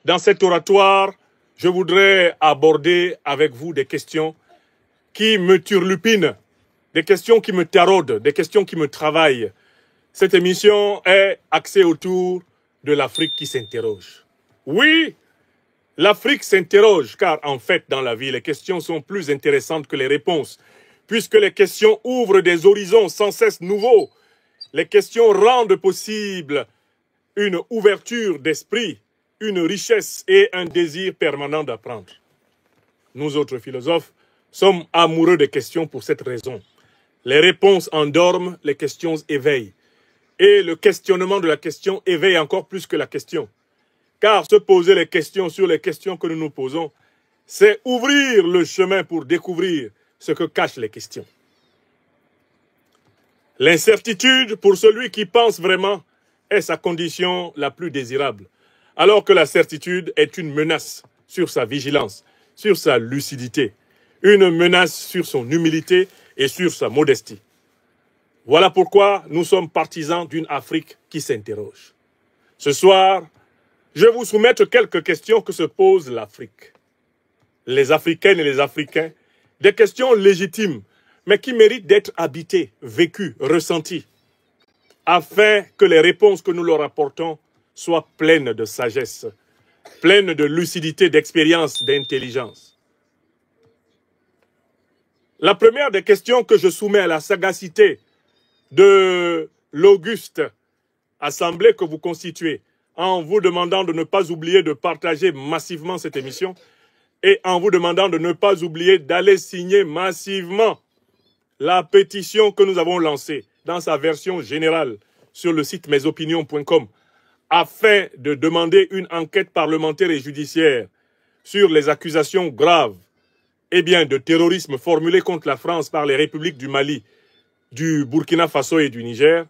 Dans cet oratoire, je voudrais aborder avec vous des questions qui me turlupinent, des questions qui me taraudent, des questions qui me travaillent. Cette émission est axée autour de l'Afrique qui s'interroge. Oui, l'Afrique s'interroge, car en fait, dans la vie, les questions sont plus intéressantes que les réponses, puisque les questions ouvrent des horizons sans cesse nouveaux. Les questions rendent possible une ouverture d'esprit, une richesse et un désir permanent d'apprendre. Nous autres philosophes sommes amoureux des questions pour cette raison. Les réponses endorment, les questions éveillent. Et le questionnement de la question éveille encore plus que la question. Car se poser les questions sur les questions que nous nous posons, c'est ouvrir le chemin pour découvrir ce que cachent les questions. L'incertitude, pour celui qui pense vraiment, est sa condition la plus désirable, alors que la certitude est une menace sur sa vigilance, sur sa lucidité, une menace sur son humilité et sur sa modestie. Voilà pourquoi nous sommes partisans d'une Afrique qui s'interroge. Ce soir, je vais vous soumettre quelques questions que se pose l'Afrique. Les Africaines et les Africains, des questions légitimes, mais qui méritent d'être habitées, vécues, ressenties, afin que les réponses que nous leur apportons soient pleines de sagesse, pleines de lucidité, d'expérience, d'intelligence. La première des questions que je soumets à la sagacité de l'auguste assemblée que vous constituez, en vous demandant de ne pas oublier de partager massivement cette émission et en vous demandant de ne pas oublier d'aller signer massivement la pétition que nous avons lancée dans sa version générale sur le site mesopinions.com afin de demander une enquête parlementaire et judiciaire sur les accusations graves de terrorisme formulées contre la France par les républiques du Mali, du Burkina Faso et du Niger.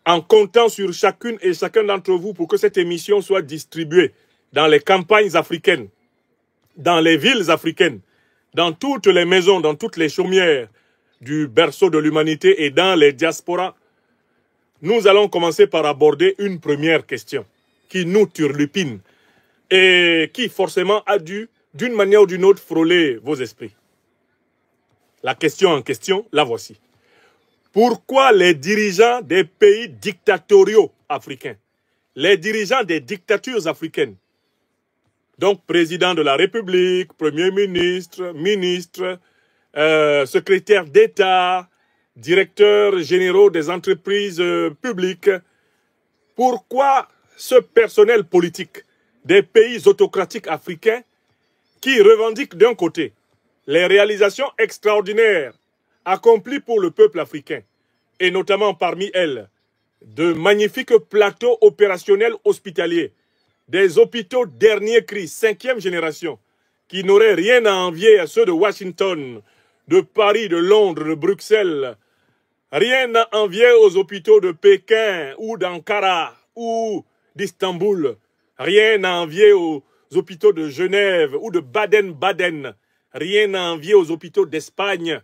En comptant sur chacune et chacun d'entre vous pour que cette émission soit distribuée dans les campagnes africaines, dans les villes africaines, dans toutes les maisons, dans toutes les chaumières du berceau de l'humanité et dans les diasporas, nous allons commencer par aborder une première question qui nous turlupine et qui forcément a dû, d'une manière ou d'une autre, frôler vos esprits. La question en question, la voici. Pourquoi les dirigeants des pays dictatoriaux africains, les dirigeants des dictatures africaines, donc président de la République, premier ministre, ministre, secrétaire d'État, directeurs généraux des entreprises publiques, pourquoi ce personnel politique des pays autocratiques africains qui revendiquent d'un côté les réalisations extraordinaires accomplies pour le peuple africain, et notamment parmi elles, de magnifiques plateaux opérationnels hospitaliers, des hôpitaux dernier cri, 5e génération, qui n'auraient rien à envier à ceux de Washington, de Paris, de Londres, de Bruxelles, rien à envier aux hôpitaux de Pékin ou d'Ankara ou d'Istanbul, rien à envier aux hôpitaux de Genève ou de Baden-Baden, rien à envier aux hôpitaux d'Espagne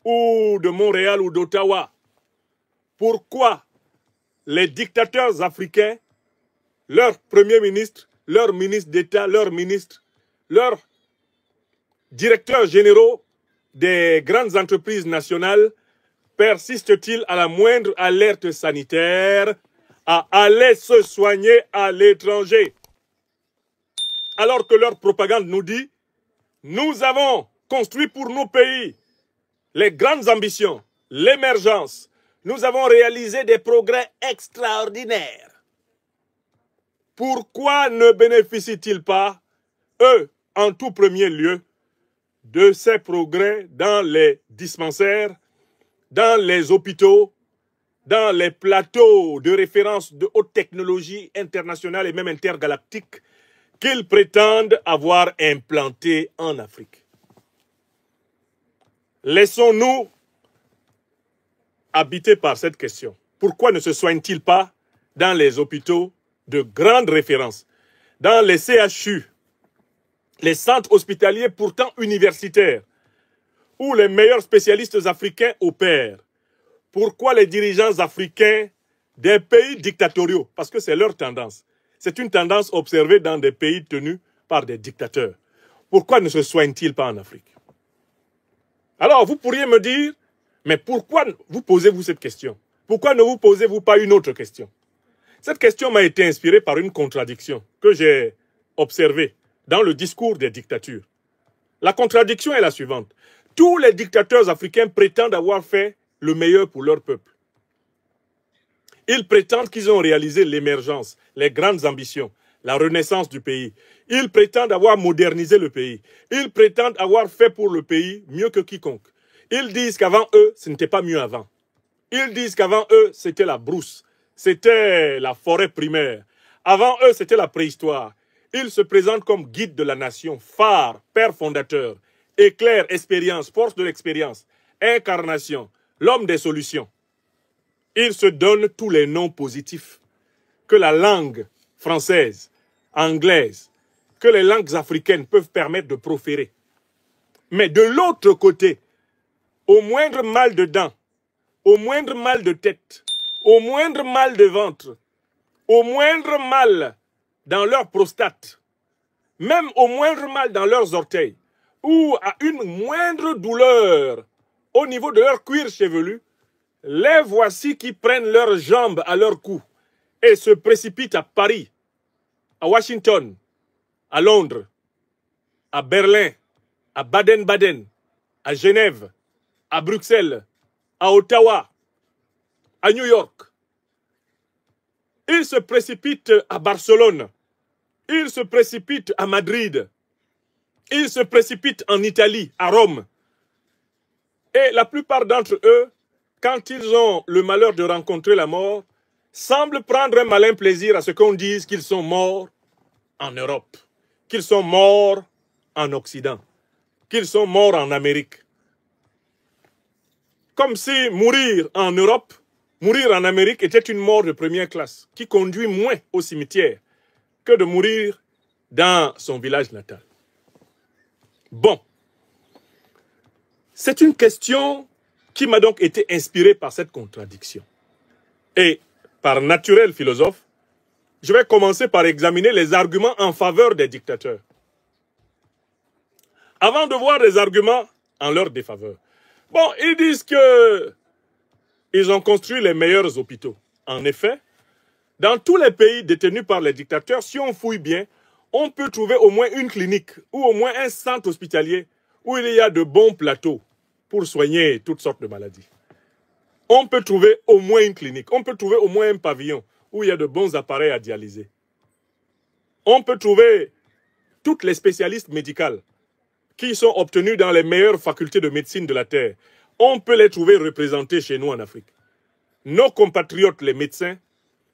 ou de Montréal ou d'Ottawa. Pourquoi les dictateurs africains, leurs premiers ministres, leurs ministres d'État, leurs ministres, leurs directeurs généraux des grandes entreprises nationales persistent-ils à la moindre alerte sanitaire à aller se soigner à l'étranger? Alors que leur propagande nous dit « Nous avons construit pour nos pays les grandes ambitions, l'émergence. Nous avons réalisé des progrès extraordinaires. » Pourquoi ne bénéficient-ils pas, eux, en tout premier lieu, de ces progrès dans les dispensaires, dans les hôpitaux, dans les plateaux de référence de haute technologie internationale et même intergalactique qu'ils prétendent avoir implantés en Afrique? Laissons-nous habiter par cette question. Pourquoi ne se soignent-ils pas dans les hôpitaux de grande référence, dans les CHU, les centres hospitaliers pourtant universitaires, où les meilleurs spécialistes africains opèrent? Pourquoi les dirigeants africains des pays dictatoriaux, parce que c'est leur tendance, C'est une tendance observée dans des pays tenus par des dictateurs. Pourquoi ne se soignent-ils pas en Afrique? Alors, vous pourriez me dire, mais pourquoi vous posez-vous cette question? Pourquoi ne vous posez-vous pas une autre question? Cette question m'a été inspirée par une contradiction que j'ai observée dans le discours des dictatures. La contradiction est la suivante. Tous les dictateurs africains prétendent avoir fait le meilleur pour leur peuple. Ils prétendent qu'ils ont réalisé l'émergence, les grandes ambitions, la renaissance du pays. Ils prétendent avoir modernisé le pays. Ils prétendent avoir fait pour le pays mieux que quiconque. Ils disent qu'avant eux, ce n'était pas mieux avant. Ils disent qu'avant eux, c'était la brousse, c'était la forêt primaire. Avant eux, c'était la préhistoire. Ils se présentent comme guide de la nation, phare, père fondateur, éclair, expérience, force de l'expérience, incarnation, l'homme des solutions. Ils se donnent tous les noms positifs que la langue française, anglaise, que les langues africaines peuvent permettre de proférer. Mais de l'autre côté, au moindre mal de dents, au moindre mal de tête, au moindre mal de ventre, au moindre mal dans leur prostate, même au moindre mal dans leurs orteils, ou à une moindre douleur au niveau de leur cuir chevelu, les voici qui prennent leurs jambes à leur cou et se précipitent à Paris, à Washington, à Londres, à Berlin, à Baden-Baden, à Genève, à Bruxelles, à Ottawa, à New York. Ils se précipitent à Barcelone. Ils se précipitent à Madrid. Ils se précipitent en Italie, à Rome. Et la plupart d'entre eux, quand ils ont le malheur de rencontrer la mort, semblent prendre un malin plaisir à ce qu'on dise qu'ils sont morts en Europe, qu'ils sont morts en Occident, qu'ils sont morts en Amérique. Comme si mourir en Europe, mourir en Amérique était une mort de première classe, qui conduit moins au cimetière que de mourir dans son village natal. Bon, c'est une question qui m'a donc été inspirée par cette contradiction. Et par naturel philosophe, je vais commencer par examiner les arguments en faveur des dictateurs, avant de voir les arguments en leur défaveur. Bon, ils disent que ils ont construit les meilleurs hôpitaux. En effet, dans tous les pays détenus par les dictateurs, si on fouille bien, on peut trouver au moins une clinique ou au moins un centre hospitalier où il y a de bons plateaux pour soigner toutes sortes de maladies. On peut trouver au moins une clinique, on peut trouver au moins un pavillon où il y a de bons appareils à dialyser. On peut trouver toutes les spécialistes médicales qui sont obtenus dans les meilleures facultés de médecine de la Terre. On peut les trouver représentés chez nous en Afrique. Nos compatriotes, les médecins,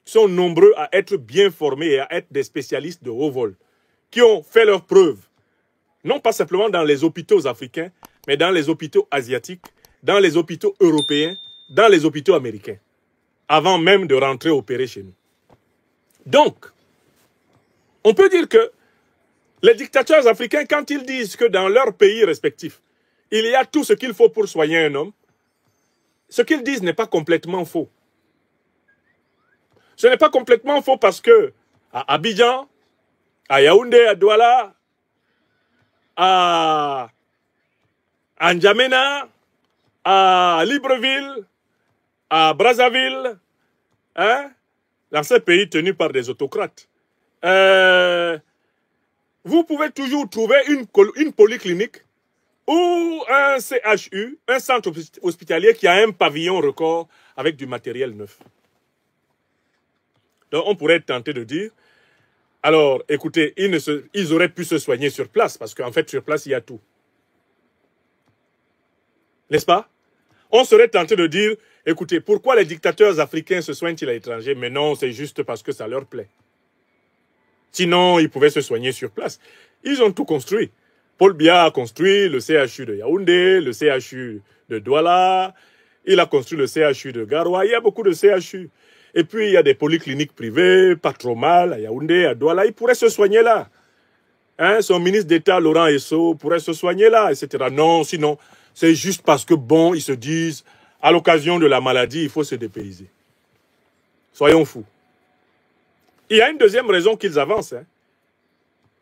sont nombreux à être bien formés et à être des spécialistes de haut vol, qui ont fait leurs preuves, non pas simplement dans les hôpitaux africains, mais dans les hôpitaux asiatiques, dans les hôpitaux européens, dans les hôpitaux américains, avant même de rentrer opérer chez nous. Donc, on peut dire que les dictateurs africains, quand ils disent que dans leur pays respectif, il y a tout ce qu'il faut pour soigner un homme, ce qu'ils disent n'est pas complètement faux. Ce n'est pas complètement faux parce que à Abidjan, à Yaoundé, à Douala, à N'Djamena, à Libreville, à Brazzaville, hein, dans ces pays tenus par des autocrates, vous pouvez toujours trouver une polyclinique ou un CHU, un centre hospitalier qui a un pavillon record avec du matériel neuf. Donc on pourrait être tenté de dire, alors écoutez, ils auraient pu se soigner sur place, parce qu'en fait sur place il y a tout. N'est-ce pas? On serait tenté de dire, écoutez, pourquoi les dictateurs africains se soignent-ils à l'étranger? Mais non, c'est juste parce que ça leur plaît. Sinon, ils pouvaient se soigner sur place. Ils ont tout construit. Paul Biya a construit le CHU de Yaoundé, le CHU de Douala, il a construit le CHU de Garoua, il y a beaucoup de CHU. Et puis, il y a des polycliniques privées, pas trop mal, à Yaoundé, à Douala, il pourrait se soigner là. Hein, son ministre d'État, Laurent Esso, pourrait se soigner là, etc. Non, sinon, c'est juste parce que, bon, ils se disent, à l'occasion de la maladie, il faut se dépayser. Soyons fous. Il y a une deuxième raison qu'ils avancent. Hein.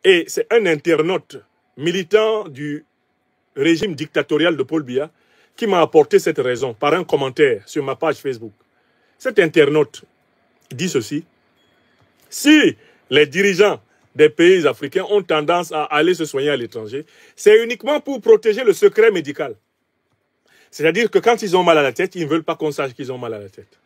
Et c'est un internaute militant du régime dictatorial de Paul Biya qui m'a apporté cette raison par un commentaire sur ma page Facebook. Cet internaute dit ceci. Si les dirigeants des pays africains ont tendance à aller se soigner à l'étranger, c'est uniquement pour protéger le secret médical. C'est-à-dire que quand ils ont mal à la tête, ils ne veulent pas qu'on sache qu'ils ont mal à la tête.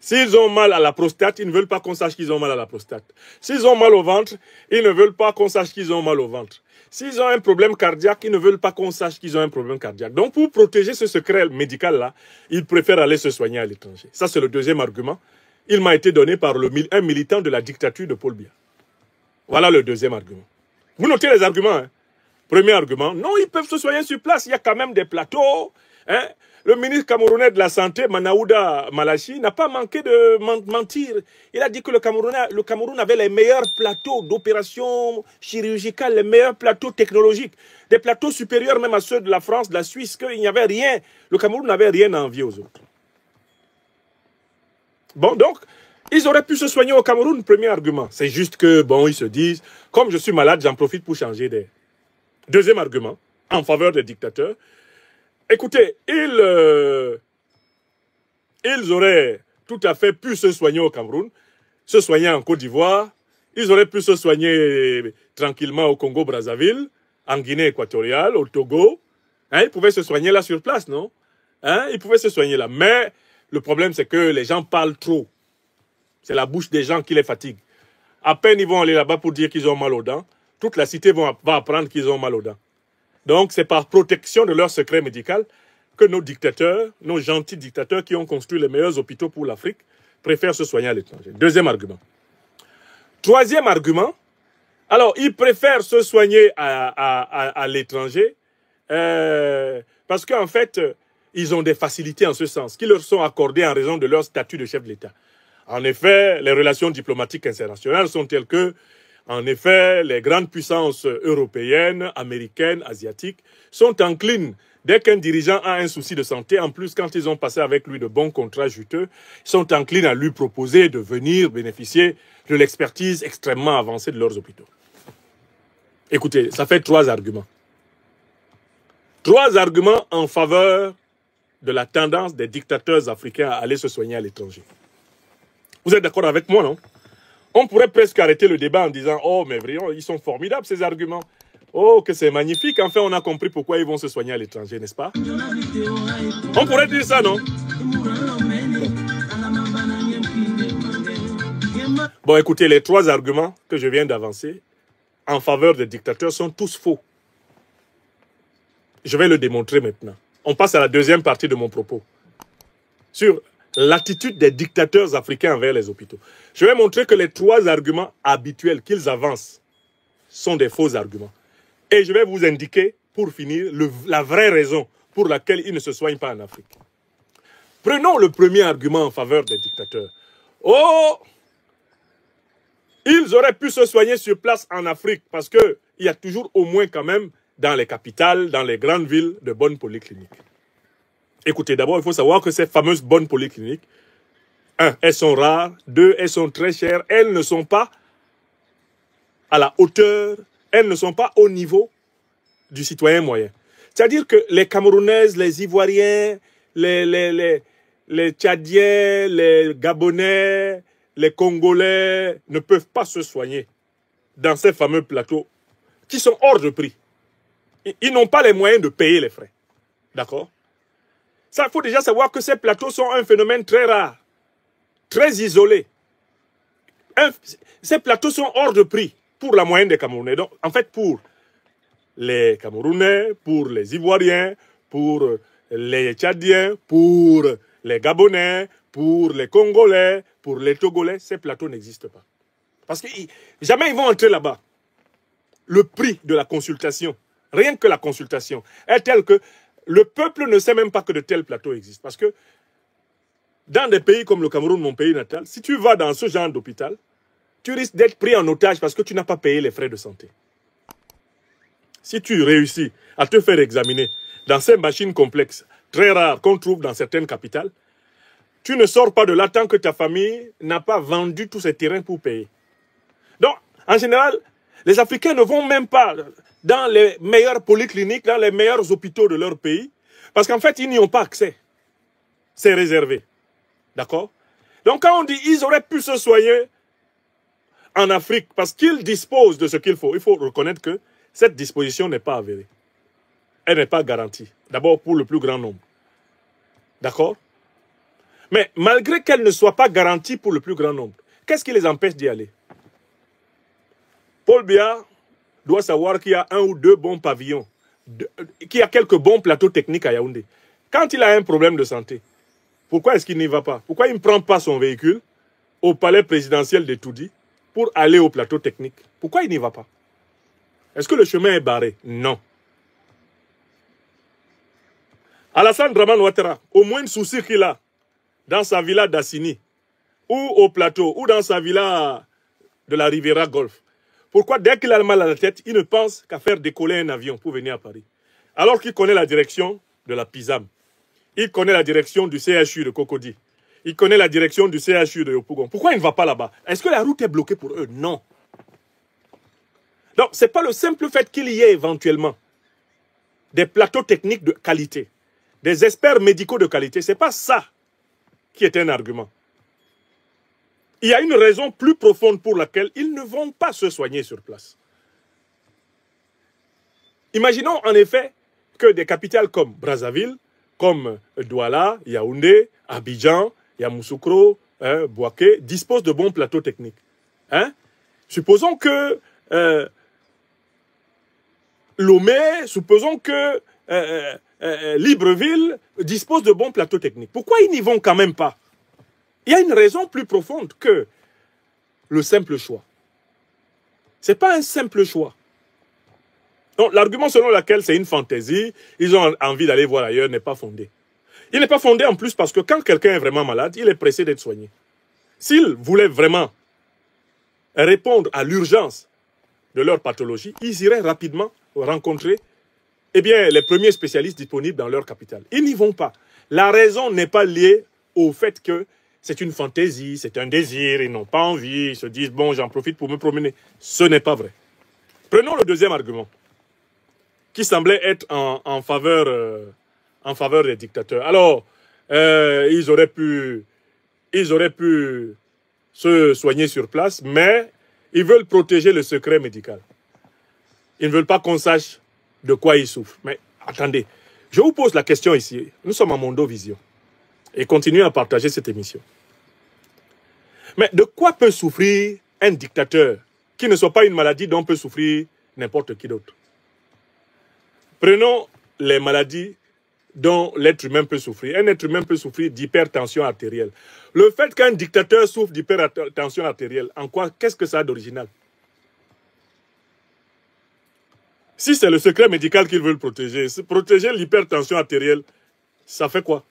S'ils ont mal à la prostate, ils ne veulent pas qu'on sache qu'ils ont mal à la prostate. S'ils ont mal au ventre, ils ne veulent pas qu'on sache qu'ils ont mal au ventre. S'ils ont un problème cardiaque, ils ne veulent pas qu'on sache qu'ils ont un problème cardiaque. Donc, pour protéger ce secret médical-là, ils préfèrent aller se soigner à l'étranger. Ça, c'est le deuxième argument. Il m'a été donné par un militant de la dictature de Paul Biya. Voilà le deuxième argument. Vous notez les arguments. Hein? Premier argument, non, ils peuvent se soigner sur place. Il y a quand même des plateaux. Hein? Le ministre camerounais de la Santé, Manaouda Malachi, n'a pas manqué de mentir. Il a dit que le Cameroun avait les meilleurs plateaux d'opérations chirurgicales, les meilleurs plateaux technologiques, des plateaux supérieurs même à ceux de la France, de la Suisse, qu'il n'y avait rien. Le Cameroun n'avait rien à envier aux autres. Bon, donc, ils auraient pu se soigner au Cameroun, premier argument. C'est juste que, bon, ils se disent, comme je suis malade, j'en profite pour changer d'air. Deuxième argument, en faveur des dictateurs. Écoutez, ils auraient tout à fait pu se soigner au Cameroun, se soigner en Côte d'Ivoire, ils auraient pu se soigner tranquillement au Congo-Brazzaville, en Guinée équatoriale, au Togo. Hein, ils pouvaient se soigner là sur place, non? Hein, ils pouvaient se soigner là. Mais le problème, c'est que les gens parlent trop. C'est la bouche des gens qui les fatigue. À peine ils vont aller là-bas pour dire qu'ils ont mal aux dents, toute la cité va apprendre qu'ils ont mal aux dents. Donc, c'est par protection de leur secret médical que nos dictateurs, nos gentils dictateurs qui ont construit les meilleurs hôpitaux pour l'Afrique, préfèrent se soigner à l'étranger. Deuxième argument. Troisième argument, alors, ils préfèrent se soigner à l'étranger parce qu'en fait, ils ont des facilités en ce sens qui leur sont accordées en raison de leur statut de chef de l'État. En effet, les relations diplomatiques internationales sont telles que en effet, les grandes puissances européennes, américaines, asiatiques sont enclines, dès qu'un dirigeant a un souci de santé, en plus quand ils ont passé avec lui de bons contrats juteux, sont enclines à lui proposer de venir bénéficier de l'expertise extrêmement avancée de leurs hôpitaux. Écoutez, ça fait trois arguments. Trois arguments en faveur de la tendance des dictateurs africains à aller se soigner à l'étranger. Vous êtes d'accord avec moi, non? On pourrait presque arrêter le débat en disant « Oh, mais vraiment, ils sont formidables, ces arguments. Oh, que c'est magnifique. Enfin, on a compris pourquoi ils vont se soigner à l'étranger, n'est-ce pas ?» On pourrait dire ça, non? Bon, écoutez, les trois arguments que je viens d'avancer en faveur des dictateurs sont tous faux. Je vais le démontrer maintenant. On passe à la deuxième partie de mon propos. Sur l'attitude des dictateurs africains envers les hôpitaux. Je vais montrer que les trois arguments habituels qu'ils avancent sont des faux arguments. Et je vais vous indiquer, pour finir, la vraie raison pour laquelle ils ne se soignent pas en Afrique. Prenons le premier argument en faveur des dictateurs. Oh! Ils auraient pu se soigner sur place en Afrique parce qu'il y a toujours au moins quand même dans les capitales, dans les grandes villes, de bonnes polycliniques. Écoutez, d'abord, il faut savoir que ces fameuses bonnes polycliniques, un, elles sont rares, deux, elles sont très chères, elles ne sont pas à la hauteur, elles ne sont pas au niveau du citoyen moyen. C'est-à-dire que les Camerounaises, les Ivoiriens, les Tchadiens, les Gabonais, les Congolais ne peuvent pas se soigner dans ces fameux plateaux qui sont hors de prix. Ils n'ont pas les moyens de payer les frais. D'accord? Ça, il faut déjà savoir que ces plateaux sont un phénomène très rare, très isolé. Ces plateaux sont hors de prix pour la moyenne des Camerounais. Donc, en fait, pour les Camerounais, pour les Ivoiriens, pour les Tchadiens, pour les Gabonais, pour les Congolais, pour les Togolais, ces plateaux n'existent pas. Parce que jamais ils vont entrer là-bas. Le prix de la consultation, rien que la consultation, est tel que le peuple ne sait même pas que de tels plateaux existent. Parce que dans des pays comme le Cameroun, mon pays natal, si tu vas dans ce genre d'hôpital, tu risques d'être pris en otage parce que tu n'as pas payé les frais de santé. Si tu réussis à te faire examiner dans ces machines complexes, très rares, qu'on trouve dans certaines capitales, Tu ne sors pas de là tant que ta famille n'a pas vendu tous ses terrains pour payer. Donc, en général, les Africains ne vont même pas dans les meilleures polycliniques, dans les meilleurs hôpitaux de leur pays, parce qu'en fait, ils n'y ont pas accès. C'est réservé. D'accord? Donc, quand on dit qu'ils auraient pu se soigner en Afrique, parce qu'ils disposent de ce qu'il faut reconnaître que cette disposition n'est pas avérée. Elle n'est pas garantie. D'abord, pour le plus grand nombre. D'accord? Mais malgré qu'elle ne soit pas garantie pour le plus grand nombre, qu'est-ce qui les empêche d'y aller? Paul Biya doit savoir qu'il y a 1 ou 2 bons pavillons, qu'il y a quelques bons plateaux techniques à Yaoundé. Quand il a un problème de santé, pourquoi est-ce qu'il n'y va pas? Pourquoi il ne prend pas son véhicule au palais présidentiel de Toudi pour aller au plateau technique? Pourquoi il n'y va pas? Est-ce que le chemin est barré? Non. Alassane Dramane Ouattara, au moins un souci qu'il a dans sa villa d'Assini, ou au plateau, ou dans sa villa de la Riviera Golf. Pourquoi dès qu'il a mal à la tête, il ne pense qu'à faire décoller un avion pour venir à Paris? Alors qu'il connaît la direction de la PISAM. Il connaît la direction du CHU de Cocody. Il connaît la direction du CHU de Yopougon. Pourquoi il ne va pas là-bas? Est-ce que la route est bloquée pour eux? Non. Donc, ce n'est pas le simple fait qu'il y ait éventuellement des plateaux techniques de qualité, des experts médicaux de qualité. Ce n'est pas ça qui est un argument. Il y a une raison plus profonde pour laquelle ils ne vont pas se soigner sur place. Imaginons en effet que des capitales comme Brazzaville, comme Douala, Yaoundé, Abidjan, Yamoussoukro, Bouaké, disposent de bons plateaux techniques. Supposons que Lomé, supposons que Libreville dispose de bons plateaux techniques. Pourquoi ils n'y vont quand même pas? Il y a une raison plus profonde que le simple choix. Ce n'est pas un simple choix. Donc, l'argument selon lequel c'est une fantaisie, ils ont envie d'aller voir ailleurs, n'est pas fondé. Il n'est pas fondé en plus parce que quand quelqu'un est vraiment malade, il est pressé d'être soigné. S'ils voulaient vraiment répondre à l'urgence de leur pathologie, ils iraient rapidement rencontrer les premiers spécialistes disponibles dans leur capitale. Ils n'y vont pas. La raison n'est pas liée au fait que c'est une fantaisie, c'est un désir, ils n'ont pas envie, ils se disent, bon, j'en profite pour me promener. Ce n'est pas vrai. Prenons le deuxième argument, qui semblait être en faveur des dictateurs. Alors, ils auraient pu se soigner sur place, mais ils veulent protéger le secret médical. Ils ne veulent pas qu'on sache de quoi ils souffrent. Mais attendez, je vous pose la question ici. Nous sommes à Mondo Vision et continuez à partager cette émission. Mais de quoi peut souffrir un dictateur qui ne soit pas une maladie dont peut souffrir n'importe qui d'autre? Prenons les maladies dont l'être humain peut souffrir. Un être humain peut souffrir d'hypertension artérielle. Le fait qu'un dictateur souffre d'hypertension artérielle, en quoi, qu'est-ce que ça a d'original? Si c'est le secret médical qu'ils veulent protéger l'hypertension artérielle, ça fait quoi?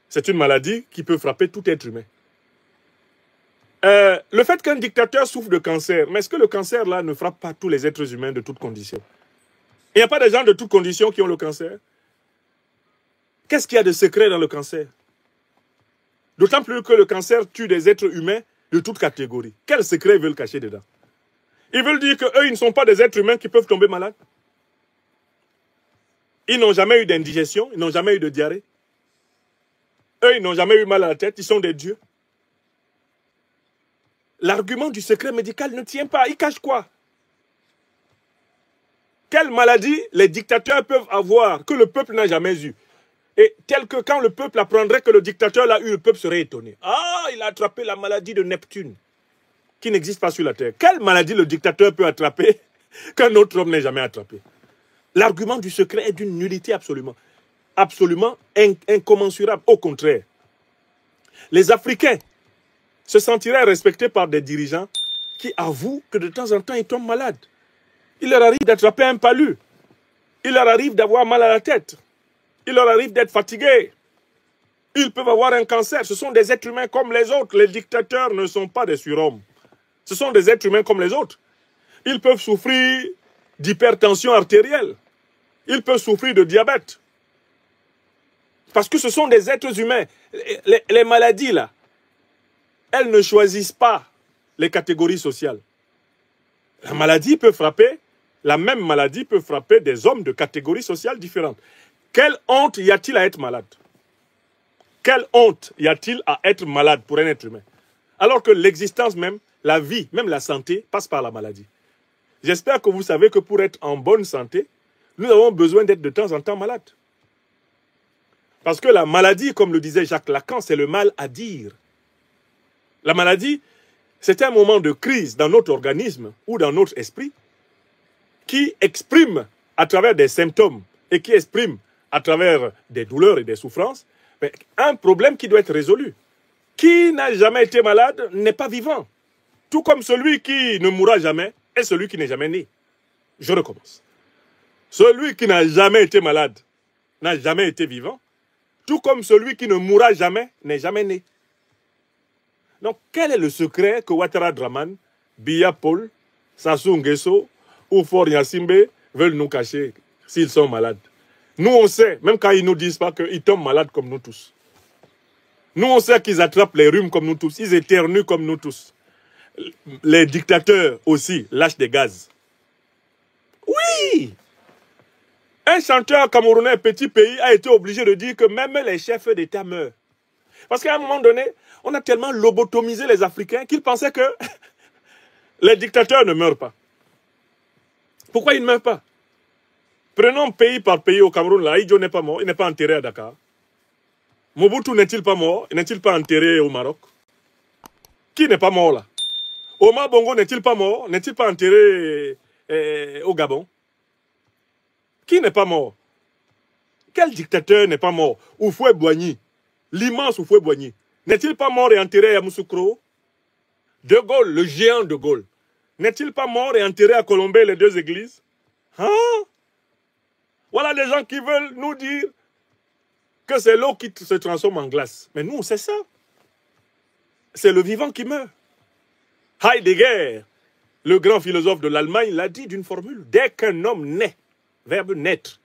C'est une maladie qui peut frapper tout être humain. Le fait qu'un dictateur souffre de cancer, mais est-ce que le cancer là ne frappe pas tous les êtres humains de toutes conditions? Il n'y a pas des gens de toutes conditions qui ont le cancer? Qu'est-ce qu'il y a de secret dans le cancer? D'autant plus que le cancer tue des êtres humains de toutes catégories. Quel secret ils veulent cacher dedans? Ils veulent dire qu'eux, ils ne sont pas des êtres humains qui peuvent tomber malades. Ils n'ont jamais eu d'indigestion, ils n'ont jamais eu de diarrhée. Eux, ils n'ont jamais eu mal à la tête, ils sont des dieux. L'argument du secret médical ne tient pas. Il cache quoi? Quelle maladie les dictateurs peuvent avoir que le peuple n'a jamais eu? Et tel que quand le peuple apprendrait que le dictateur l'a eu, le peuple serait étonné. Ah, il a attrapé la maladie de Neptune, qui n'existe pas sur la terre. Quelle maladie le dictateur peut attraper qu'un autre homme n'ait jamais attrapé? L'argument du secret est d'une nullité absolument incommensurable. Au contraire, les Africains se sentiraient respectés par des dirigeants qui avouent que de temps en temps ils tombent malades. Il leur arrive d'attraper un palu. Il leur arrive d'avoir mal à la tête. Il leur arrive d'être fatigués. Ils peuvent avoir un cancer. Ce sont des êtres humains comme les autres. Les dictateurs ne sont pas des surhommes. Ce sont des êtres humains comme les autres. Ils peuvent souffrir d'hypertension artérielle. Ils peuvent souffrir de diabète. Parce que ce sont des êtres humains. Les maladies, là, elles ne choisissent pas les catégories sociales. La maladie peut frapper, la même maladie peut frapper des hommes de catégories sociales différentes. Quelle honte y a-t-il à être malade? Quelle honte y a-t-il à être malade pour un être humain? Alors que l'existence même, la vie, même la santé, passe par la maladie. J'espère que vous savez que pour être en bonne santé, nous avons besoin d'être de temps en temps malades. Parce que la maladie, comme le disait Jacques Lacan, c'est le mal à dire. La maladie, c'est un moment de crise dans notre organisme ou dans notre esprit qui exprime à travers des symptômes et qui exprime à travers des douleurs et des souffrances un problème qui doit être résolu. Qui n'a jamais été malade n'est pas vivant. Tout comme celui qui ne mourra jamais est celui qui n'est jamais né. Je recommence. Celui qui n'a jamais été malade n'a jamais été vivant. Tout comme celui qui ne mourra jamais n'est jamais né. Donc, quel est le secret que Ouattara Draman, Biya Paul, Sassou Nguesso ou Faure Gnassingbé veulent nous cacher s'ils sont malades? Nous, on sait, même quand ils ne nous disent pas qu'ils tombent malades comme nous tous. Nous, on sait qu'ils attrapent les rhumes comme nous tous. Ils éternuent comme nous tous. Les dictateurs aussi lâchent des gaz. Oui! Un chanteur camerounais, petit pays, a été obligé de dire que même les chefs d'État meurent. Parce qu'à un moment donné, on a tellement lobotomisé les Africains qu'ils pensaient que les dictateurs ne meurent pas. Pourquoi ils ne meurent pas? Prenons pays par pays au Cameroun. Là, Idjo n'est pas mort, il n'est pas enterré à Dakar. Mobutu n'est-il pas mort, n'est-il pas enterré au Maroc? Qui n'est pas mort là? Omar Bongo n'est-il pas mort, n'est-il pas enterré au Gabon? Qui n'est pas mort? Quel dictateur n'est pas mort? Houphouët-Boigny, l'immense Houphouët-Boigny, n'est-il pas mort et enterré à Yamoussoukro? De Gaulle, le géant de Gaulle, n'est-il pas mort et enterré à Colombey, les deux églises? Hein? Voilà des gens qui veulent nous dire que c'est l'eau qui se transforme en glace. Mais nous, on sait ça. C'est le vivant qui meurt. Heidegger, le grand philosophe de l'Allemagne, l'a dit d'une formule. Dès qu'un homme naît, verbe naître,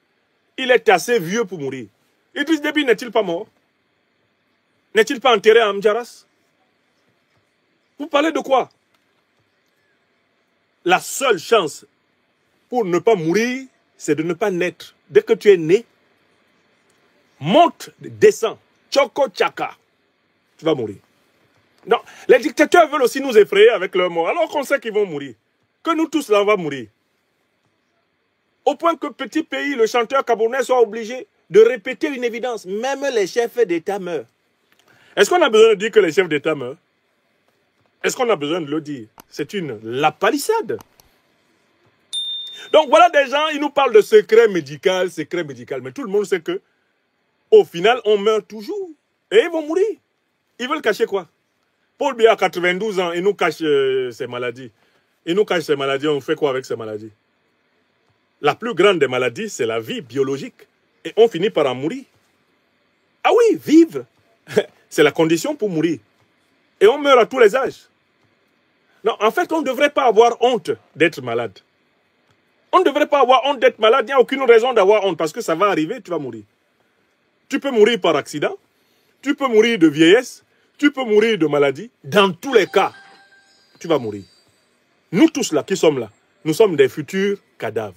il est assez vieux pour mourir. Idriss Déby n'est-il pas mort? N'est-il pas enterré à Amdjaras? Vous parlez de quoi? La seule chance pour ne pas mourir, c'est de ne pas naître. Dès que tu es né, monte, descend, tchoko tchaka, tu vas mourir. Non, les dictateurs veulent aussi nous effrayer avec leur mort, alors qu'on sait qu'ils vont mourir. Que nous tous là, on va mourir. Au point que petit pays, le chanteur camerounais soit obligé de répéter une évidence. Même les chefs d'État meurent. Est-ce qu'on a besoin de dire que les chefs d'État meurent? Est-ce qu'on a besoin de le dire? C'est la palissade. Donc voilà des gens, ils nous parlent de secret médical, mais tout le monde sait que au final, on meurt toujours. Et ils vont mourir. Ils veulent cacher quoi? Paul Biya a 92 ans, il nous cache ses maladies. Il nous cache ses maladies, on fait quoi avec ces maladies? La plus grande des maladies, c'est la vie biologique. Et on finit par en mourir. Ah oui, vivre, c'est la condition pour mourir. Et on meurt à tous les âges. Non, en fait, on ne devrait pas avoir honte d'être malade. On ne devrait pas avoir honte d'être malade. Il n'y a aucune raison d'avoir honte parce que ça va arriver, tu vas mourir. Tu peux mourir par accident, tu peux mourir de vieillesse, tu peux mourir de maladie. Dans tous les cas, tu vas mourir. Nous tous là qui sommes là, nous sommes des futurs cadavres.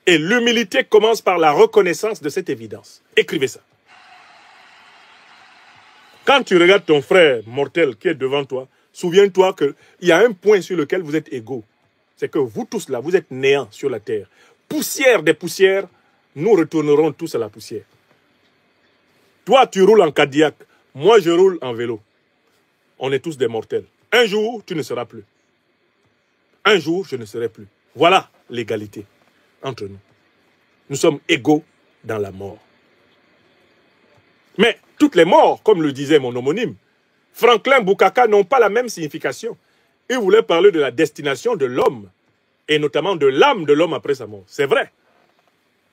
Et l'humilité commence par la reconnaissance de cette évidence. Écrivez ça. Quand tu regardes ton frère mortel qui est devant toi, souviens-toi qu'il y a un point sur lequel vous êtes égaux. C'est que vous tous là, vous êtes néants sur la terre. Poussière des poussières, nous retournerons tous à la poussière. Toi, tu roules en Cadillac. Moi, je roule en vélo. On est tous des mortels. Un jour, tu ne seras plus. Un jour, je ne serai plus. Voilà l'égalité entre nous. Nous sommes égaux dans la mort. Mais toutes les morts, comme le disait mon homonyme, Franklin Bukaka, n'ont pas la même signification. Il voulait parler de la destination de l'homme, et notamment de l'âme de l'homme après sa mort. C'est vrai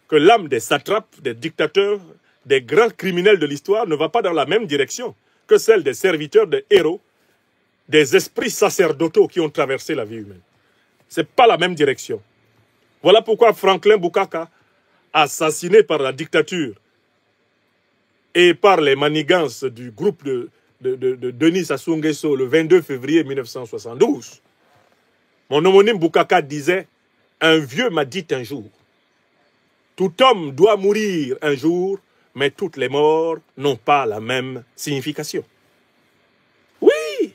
que l'âme des satrapes, des dictateurs, des grands criminels de l'histoire ne va pas dans la même direction que celle des serviteurs, des héros, des esprits sacerdotaux qui ont traversé la vie humaine. Ce n'est pas la même direction. Voilà pourquoi Franklin Bukaka, assassiné par la dictature et par les manigances du groupe de Denis Sassou Nguesso le 22 février 1972, mon homonyme Boukaka disait « Un vieux m'a dit un jour, tout homme doit mourir un jour, mais toutes les morts n'ont pas la même signification. » Oui.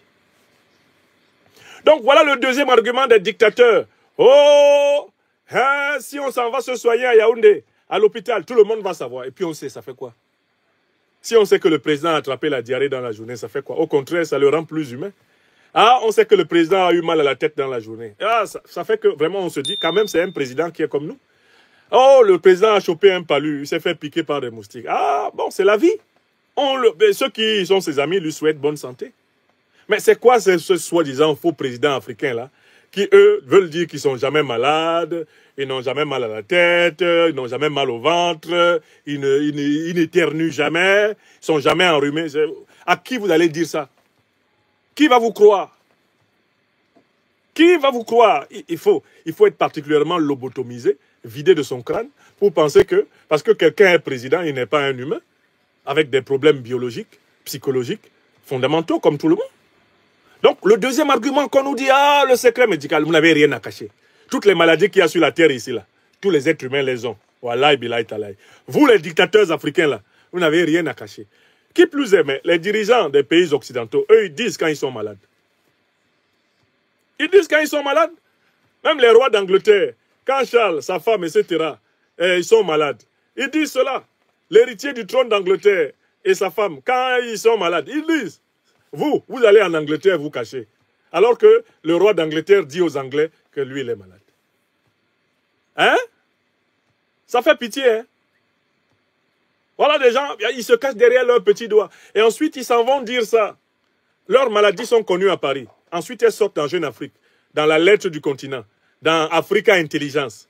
Donc voilà le deuxième argument des dictateurs. Oh, hein, si on s'en va se soigner à Yaoundé, à l'hôpital, tout le monde va savoir. Et puis on sait, ça fait quoi? Si on sait que le président a attrapé la diarrhée dans la journée, ça fait quoi? Au contraire, ça le rend plus humain. Ah, on sait que le président a eu mal à la tête dans la journée. Ah, ça fait que vraiment on se dit, quand même, c'est un président qui est comme nous. Oh, le président a chopé un palu, il s'est fait piquer par des moustiques. Ah, bon, c'est la vie. Ceux qui sont ses amis lui souhaitent bonne santé. Mais c'est quoi ce soi-disant faux président africain là, qui eux veulent dire qu'ils sont jamais malades, ils n'ont jamais mal à la tête, ils n'ont jamais mal au ventre, ils n'éternuent jamais, ils sont jamais enrhumés. À qui vous allez dire ça? Qui va vous croire? Qui va vous croire? Il faut être particulièrement lobotomisé, vidé de son crâne, pour penser que, parce que quelqu'un est président, il n'est pas un humain, avec des problèmes biologiques, psychologiques, fondamentaux, comme tout le monde. Donc, le deuxième argument qu'on nous dit, ah, le secret médical, vous n'avez rien à cacher. Toutes les maladies qu'il y a sur la terre ici, là, tous les êtres humains les ont. Wallahi, billahi, talahi. Vous, les dictateurs africains, là, vous n'avez rien à cacher. Qui plus est, mais les dirigeants des pays occidentaux, eux, ils disent quand ils sont malades. Ils disent quand ils sont malades. Même les rois d'Angleterre, quand Charles, sa femme, etc., ils sont malades. Ils disent cela. L'héritier du trône d'Angleterre et sa femme, quand ils sont malades, ils disent, vous allez en Angleterre vous cacher. Alors que le roi d'Angleterre dit aux Anglais que lui, il est malade. Hein? Ça fait pitié, hein? Voilà des gens, ils se cachent derrière leurs petits doigts. Et ensuite, ils s'en vont dire ça. Leurs maladies sont connues à Paris. Ensuite, elles sortent dans Jeune Afrique, dans la lettre du continent, dans Africa Intelligence.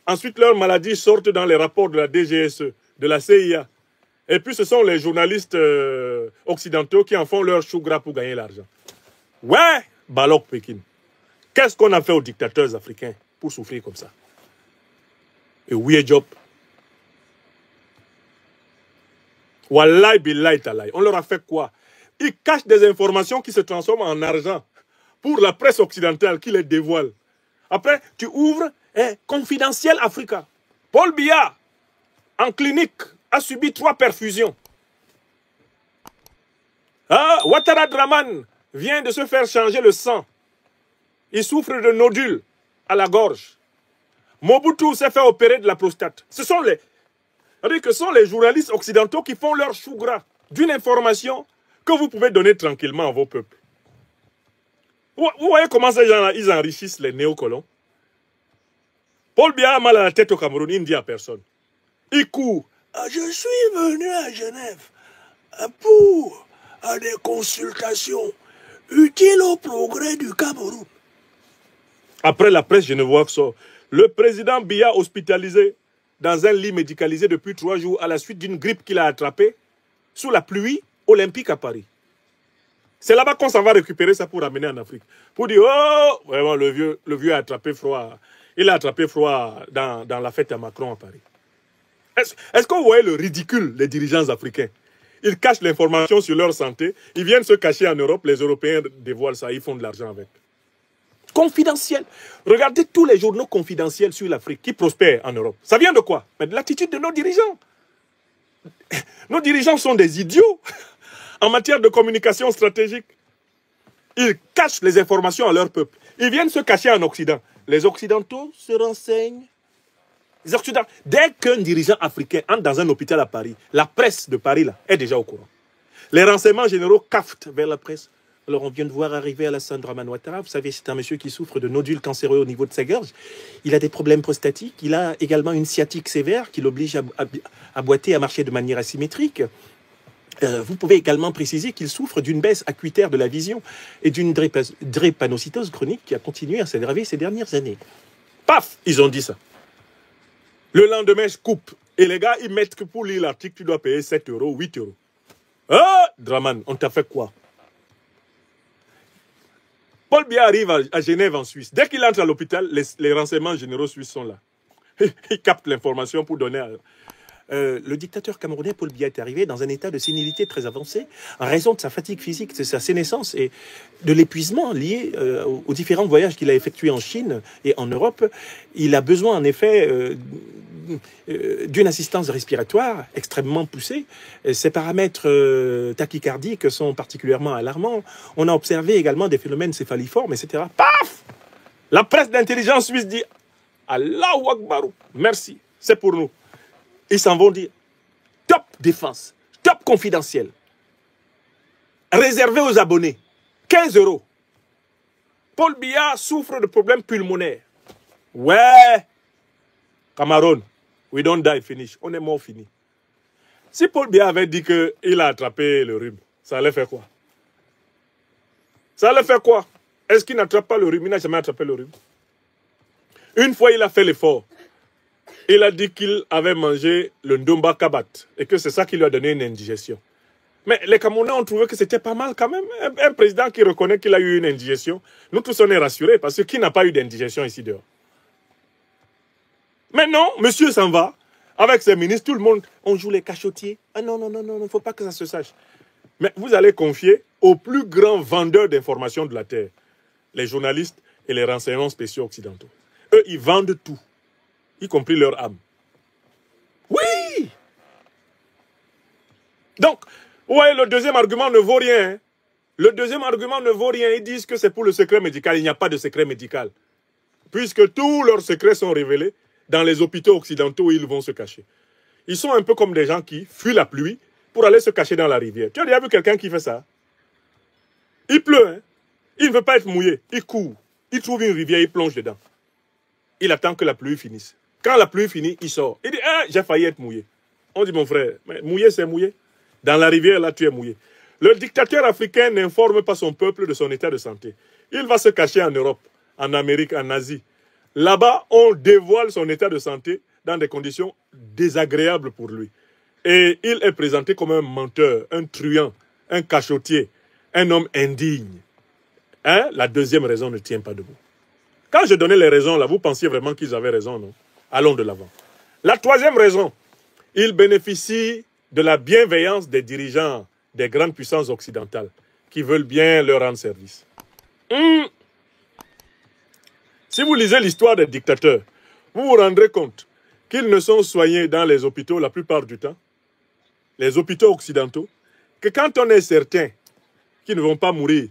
Ensuite, leurs maladies sortent dans les rapports de la DGSE, de la CIA. Et puis, ce sont les journalistes occidentaux qui en font leur chou gras pour gagner l'argent. Ouais, Balok Pékin. Qu'est-ce qu'on a fait aux dictateurs africains pour souffrir comme ça? Et oui, job. Wallahi billahi talahi. On leur a fait quoi? Ils cachent des informations qui se transforment en argent pour la presse occidentale qui les dévoile. Après, tu ouvres Confidentiel Africa. Paul Biya, en clinique, a subi 3 perfusions. Ah, Ouattara Draman vient de se faire changer le sang. Il souffre de nodules à la gorge. Mobutu s'est fait opérer de la prostate. Ce sont les journalistes occidentaux qui font leur chou gras d'une information que vous pouvez donner tranquillement à vos peuples. Vous voyez comment ces gens-là, ils enrichissent les néocolons. Paul Biya a mal à la tête au Cameroun, il ne dit à personne. Il court. Je suis venu à Genève pour des consultations utiles au progrès du Cameroun. Après, la presse genevoise sort. Le président Biya hospitalisé dans un lit médicalisé depuis 3 jours à la suite d'une grippe qu'il a attrapée sous la pluie olympique à Paris. C'est là-bas qu'on s'en va récupérer ça pour ramener en Afrique. Pour dire, oh, vraiment, le vieux a attrapé froid. Il a attrapé froid dans la fête à Macron à Paris. Est-ce que vous voyez le ridicule des dirigeants africains? Ils cachent l'information sur leur santé. Ils viennent se cacher en Europe. Les Européens dévoilent ça. Ils font de l'argent avec. Confidentiel. Regardez tous les journaux confidentiels sur l'Afrique qui prospèrent en Europe. Ça vient de quoi? Mais de l'attitude de nos dirigeants. Nos dirigeants sont des idiots en matière de communication stratégique. Ils cachent les informations à leur peuple. Ils viennent se cacher en Occident. Les Occidentaux se renseignent. Les Occidentaux. Dès qu'un dirigeant africain entre dans un hôpital à Paris, la presse de Paris là, est déjà au courant. Les renseignements généraux caftent vers la presse. Alors, on vient de voir arriver Alassane Dramane Ouattara. Vous savez, c'est un monsieur qui souffre de nodules cancéreux au niveau de sa gorge. Il a des problèmes prostatiques. Il a également une sciatique sévère qui l'oblige à boiter, à marcher de manière asymétrique. Vous pouvez également préciser qu'il souffre d'une baisse acuitaire de la vision et d'une drépanocytose chronique qui a continué à s'aggraver ces dernières années. Paf! Ils ont dit ça. Le lendemain, je coupe. Et les gars, ils mettent que pour lire l'article, tu dois payer 7 €, 8 €. Ah! Draman, on t'a fait quoi? Paul Biya arrive à Genève en Suisse. Dès qu'il entre à l'hôpital, les renseignements généraux suisses sont là. Ils captent l'information pour donner le dictateur camerounais Paul Biya est arrivé dans un état de sénilité très avancé en raison de sa fatigue physique, de sa sénescence et de l'épuisement lié aux différents voyages qu'il a effectués en Chine et en Europe. Il a besoin en effet d'une assistance respiratoire extrêmement poussée. Ses paramètres tachycardiques sont particulièrement alarmants. On a observé également des phénomènes céphaliformes, etc. Paf! La presse d'intelligence suisse dit Allahu Akbar, merci, c'est pour nous. Ils s'en vont dire top défense, top confidentiel, réservé aux abonnés, 15 €. Paul Biya souffre de problèmes pulmonaires. Ouais, Cameroun, we don't die, finish. On est mort, fini. Si Paul Biya avait dit qu'il a attrapé le rhume, ça allait faire quoi? Ça allait faire quoi? Est-ce qu'il n'attrape pas le rhume? Il n'a jamais attrapé le rhume. Une fois, il a fait l'effort. Il a dit qu'il avait mangé le ndomba kabat et que c'est ça qui lui a donné une indigestion. Mais les Camerounais ont trouvé que c'était pas mal quand même. Un président qui reconnaît qu'il a eu une indigestion, nous tous on est rassurés parce que qui n'a pas eu d'indigestion ici dehors? Mais non, monsieur s'en va. Avec ses ministres, tout le monde, on joue les cachotiers. Ah non, non, non, non, il ne faut pas que ça se sache. Mais vous allez confier aux plus grands vendeurs d'informations de la Terre, les journalistes et les renseignements spéciaux occidentaux. Eux, ils vendent tout, y compris leur âme. Oui! Donc, ouais, le deuxième argument ne vaut rien. Hein. Le deuxième argument ne vaut rien. Ils disent que c'est pour le secret médical. Il n'y a pas de secret médical. Puisque tous leurs secrets sont révélés dans les hôpitaux occidentaux où ils vont se cacher. Ils sont un peu comme des gens qui fuient la pluie pour aller se cacher dans la rivière. Tu as déjà vu quelqu'un qui fait ça? Il pleut, hein? Il ne veut pas être mouillé. Il court. Il trouve une rivière, il plonge dedans. Il attend que la pluie finisse. Quand la pluie finit, il sort. Il dit, ah, j'ai failli être mouillé. On dit, mon frère, mais mouillé, c'est mouillé. Dans la rivière, là, tu es mouillé. Le dictateur africain n'informe pas son peuple de son état de santé. Il va se cacher en Europe, en Amérique, en Asie. Là-bas, on dévoile son état de santé dans des conditions désagréables pour lui. Et il est présenté comme un menteur, un truand, un cachotier, un homme indigne. Hein? La deuxième raison ne tient pas debout. Quand je donnais les raisons, là, vous pensiez vraiment qu'ils avaient raison, non? Allons de l'avant. La troisième raison, il bénéficie de la bienveillance des dirigeants des grandes puissances occidentales qui veulent bien leur rendre service. Si vous lisez l'histoire des dictateurs, vous vous rendrez compte qu'ils ne sont soignés dans les hôpitaux la plupart du temps, les hôpitaux occidentaux, que quand on est certain qu'ils ne vont pas mourir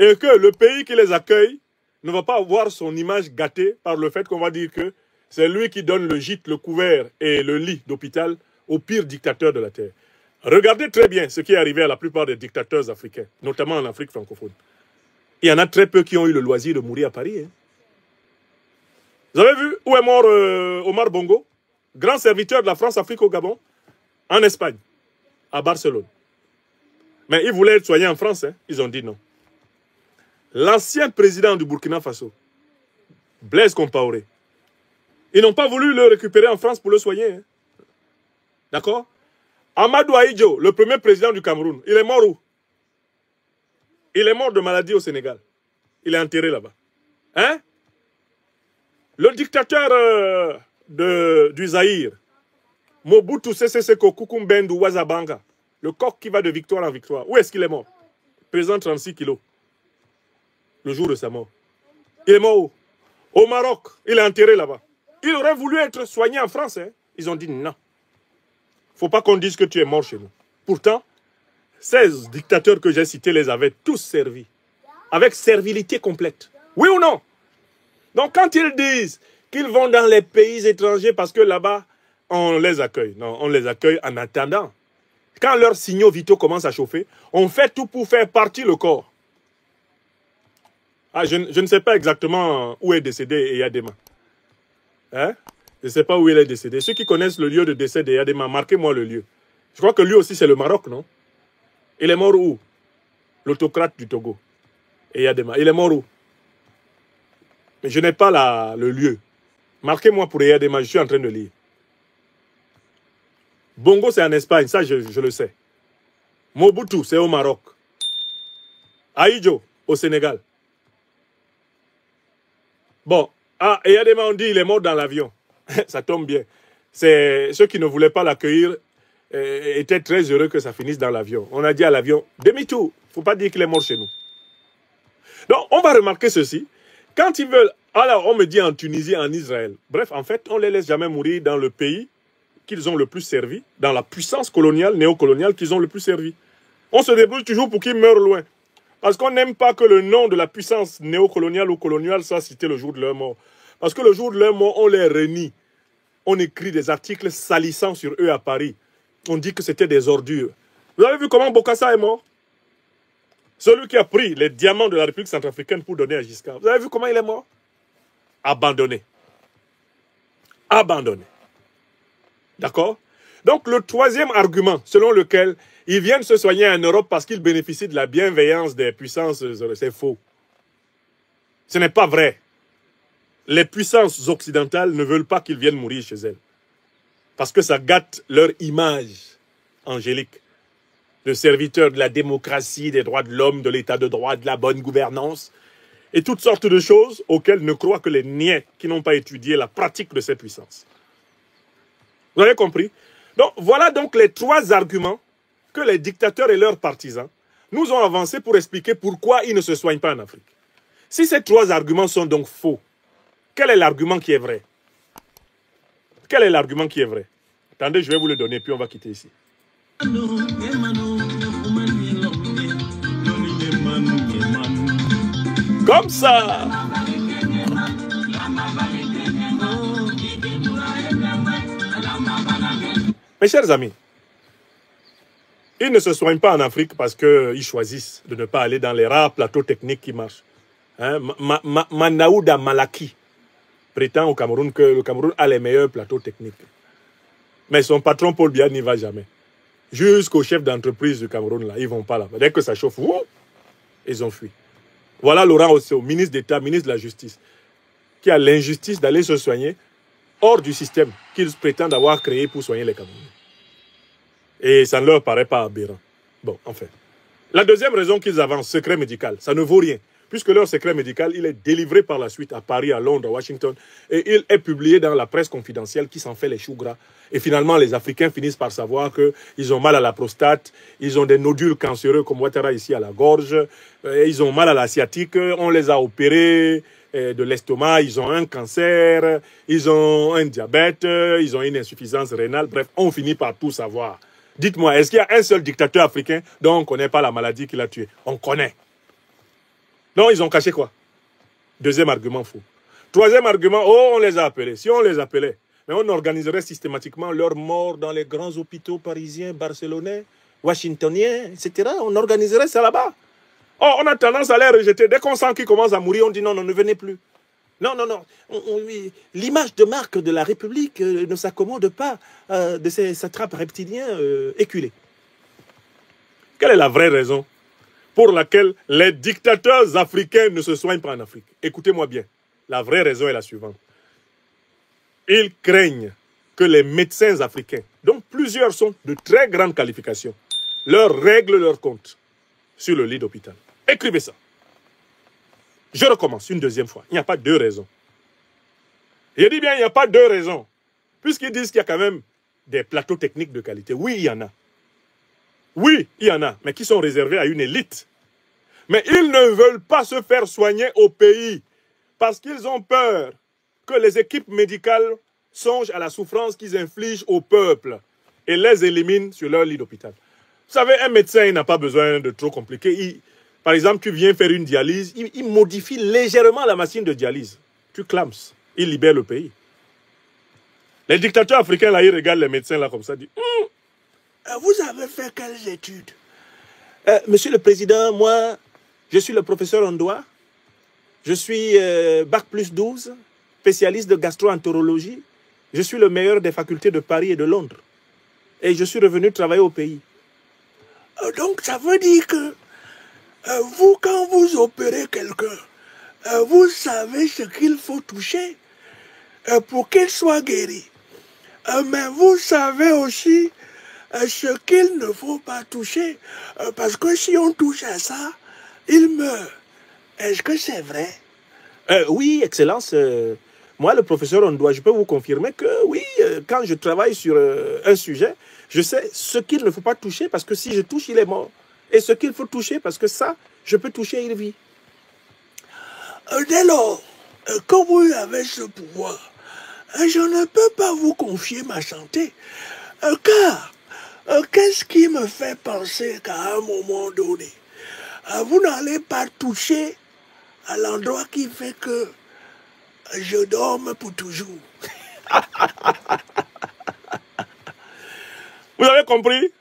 et que le pays qui les accueille ne va pas avoir son image gâtée par le fait qu'on va dire que c'est lui qui donne le gîte, le couvert et le lit d'hôpital au pire dictateur de la Terre. Regardez très bien ce qui est arrivé à la plupart des dictateurs africains, notamment en Afrique francophone. Il y en a très peu qui ont eu le loisir de mourir à Paris. Hein. Vous avez vu où est mort Omar Bongo, grand serviteur de la France-Afrique au Gabon, en Espagne, à Barcelone. Mais il voulait être soigné en France, hein. Ils ont dit non. L'ancien président du Burkina Faso, Blaise Compaoré, ils n'ont pas voulu le récupérer en France pour le soigner. Hein. D'accord? Amadou Ahidjo, le premier président du Cameroun, il est mort où? Il est mort de maladie au Sénégal. Il est enterré là-bas. Hein? Le dictateur du Zaïre, Mobutu Sese Seko Kukumbendu Wazabanga, le coq qui va de victoire en victoire, où est-ce qu'il est mort? Pesant 36 kilos. Le jour de sa mort. Il est mort où? Au Maroc. Il est enterré là-bas. Il aurait voulu être soigné en France. Hein? Ils ont dit non. Il ne faut pas qu'on dise que tu es mort chez nous. Pourtant, 16 dictateurs que j'ai cités les avaient tous servis. Avec servilité complète. Oui ou non? Donc quand ils disent qu'ils vont dans les pays étrangers parce que là-bas, on les accueille. Non, on les accueille en attendant. Quand leurs signaux vitaux commencent à chauffer, on fait tout pour faire partir le corps. Ah, je ne sais pas exactement où est décédé Eyadema. Hein? Je ne sais pas où il est décédé. Ceux qui connaissent le lieu de décès d'Eyadema, marquez-moi le lieu. Je crois que lui aussi c'est le Maroc, non? Il est mort où? L'autocrate du Togo. Eyadema. Il est mort où? Mais je n'ai pas le lieu. Marquez-moi pour Eyadema, je suis en train de lire. Bongo c'est en Espagne, ça je le sais. Mobutu c'est au Maroc. Ahidjo au Sénégal. Bon, Eyadema on dit il est mort dans l'avion. Ça tombe bien. ceux qui ne voulaient pas l'accueillir étaient très heureux que ça finisse dans l'avion. On a dit à l'avion, demi-tour, il ne faut pas dire qu'il est mort chez nous. Donc, on va remarquer ceci. Quand ils veulent, alors on me dit en Tunisie, en Israël. Bref, en fait, on ne les laisse jamais mourir dans le pays qu'ils ont le plus servi, dans la puissance coloniale, néocoloniale qu'ils ont le plus servi. On se débrouille toujours pour qu'ils meurent loin. Parce qu'on n'aime pas que le nom de la puissance néocoloniale ou coloniale soit cité le jour de leur mort. Parce que le jour de leur mort, on les renie. On écrit des articles salissants sur eux à Paris. On dit que c'était des ordures. Vous avez vu comment Bokassa est mort? Celui qui a pris les diamants de la République centrafricaine pour donner à Giscard. Vous avez vu comment il est mort? Abandonné. Abandonné. D'accord? Donc le troisième argument selon lequel ils viennent se soigner en Europe parce qu'ils bénéficient de la bienveillance des puissances, c'est faux. Ce n'est pas vrai. Les puissances occidentales ne veulent pas qu'ils viennent mourir chez elles. Parce que ça gâte leur image angélique de serviteurs de la démocratie, des droits de l'homme, de l'état de droit, de la bonne gouvernance, et toutes sortes de choses auxquelles ne croient que les niais qui n'ont pas étudié la pratique de ces puissances. Vous avez compris? Donc, voilà donc les trois arguments que les dictateurs et leurs partisans nous ont avancés pour expliquer pourquoi ils ne se soignent pas en Afrique. Si ces trois arguments sont donc faux, quel est l'argument qui est vrai? Quel est l'argument qui est vrai? Attendez, je vais vous le donner, puis on va quitter ici. Comme ça. Mes chers amis, ils ne se soignent pas en Afrique parce qu'ils choisissent de ne pas aller dans les rares plateaux techniques qui marchent. Hein? Manaouda Malaki prétend au Cameroun que le Cameroun a les meilleurs plateaux techniques. Mais son patron Paul Biya n'y va jamais. Jusqu'au chef d'entreprise du Cameroun, là, ils ne vont pas là-bas. Dès que ça chauffe, ils ont fui. Voilà Laurent Osseo, ministre d'État, ministre de la Justice, qui a l'injustice d'aller se soigner hors du système qu'ils prétendent avoir créé pour soigner les Camerounais. Et ça ne leur paraît pas aberrant. Bon, enfin. La deuxième raison qu'ils avancent, secret médical, ça ne vaut rien. Puisque leur secret médical, il est délivré par la suite à Paris, à Londres, à Washington, et il est publié dans la presse confidentielle qui s'en fait les choux gras. Et finalement, les Africains finissent par savoir qu'ils ont mal à la prostate, ils ont des nodules cancéreux comme Ouattara ici à la gorge, ils ont mal à la sciatique, on les a opérés de l'estomac, ils ont un cancer, ils ont un diabète, ils ont une insuffisance rénale, bref, on finit par tout savoir. Dites-moi, est-ce qu'il y a un seul dictateur africain dont on ne connaît pas la maladie qui l'a tué? On connaît. Non, ils ont caché quoi? Deuxième argument faux. Troisième argument, oh, on les a appelés. Si on les appelait, mais on organiserait systématiquement leur mort dans les grands hôpitaux parisiens, barcelonais, washingtoniens, etc. On organiserait ça là-bas. Oh, on a tendance à les rejeter. Dès qu'on sent qu'ils commencent à mourir, on dit non, non, ne venez plus. Non, non, non. L'image de marque de la République ne s'accommode pas de ces satrapes reptiliens éculés. Quelle est la vraie raison pour laquelle les dictateurs africains ne se soignent pas en Afrique? Écoutez-moi bien. La vraie raison est la suivante. Ils craignent que les médecins africains, dont plusieurs sont de très grandes qualifications, leur règlent leur compte sur le lit d'hôpital. Écrivez ça. Je recommence une deuxième fois. Il n'y a pas deux raisons. Je dis bien, il n'y a pas deux raisons. Puisqu'ils disent qu'il y a quand même des plateaux techniques de qualité. Oui, il y en a. Oui, il y en a, mais qui sont réservés à une élite. Mais ils ne veulent pas se faire soigner au pays parce qu'ils ont peur que les équipes médicales songent à la souffrance qu'ils infligent au peuple et les éliminent sur leur lit d'hôpital. Vous savez, un médecin n'a pas besoin de trop compliquer. Par exemple, tu viens faire une dialyse, il modifie légèrement la machine de dialyse. Tu clames, il libère le pays. Les dictateurs africains, là, ils regardent les médecins là comme ça, disent vous avez fait quelles études? Monsieur le Président, moi, je suis le professeur Ondoa. Je suis Bac plus 12, spécialiste de gastro-entérologie. Je suis le meilleur des facultés de Paris et de Londres. Et je suis revenu travailler au pays. Donc, ça veut dire que vous, quand vous opérez quelqu'un, vous savez ce qu'il faut toucher pour qu'il soit guéri. Mais vous savez aussi ce qu'il ne faut pas toucher, parce que si on touche à ça, il meurt. Est-ce que c'est vrai? Oui, Excellence. Moi, le professeur Ondoa, je peux vous confirmer que oui, quand je travaille sur un sujet, je sais ce qu'il ne faut pas toucher parce que si je touche, il est mort. Et ce qu'il faut toucher parce que ça, je peux toucher, il vit. Dès lors, comme vous avez ce pouvoir, je ne peux pas vous confier ma santé. Car, qu'est-ce qui me fait penser qu'à un moment donné, vous n'allez pas toucher à l'endroit qui fait que je dorme pour toujours. Vous avez compris?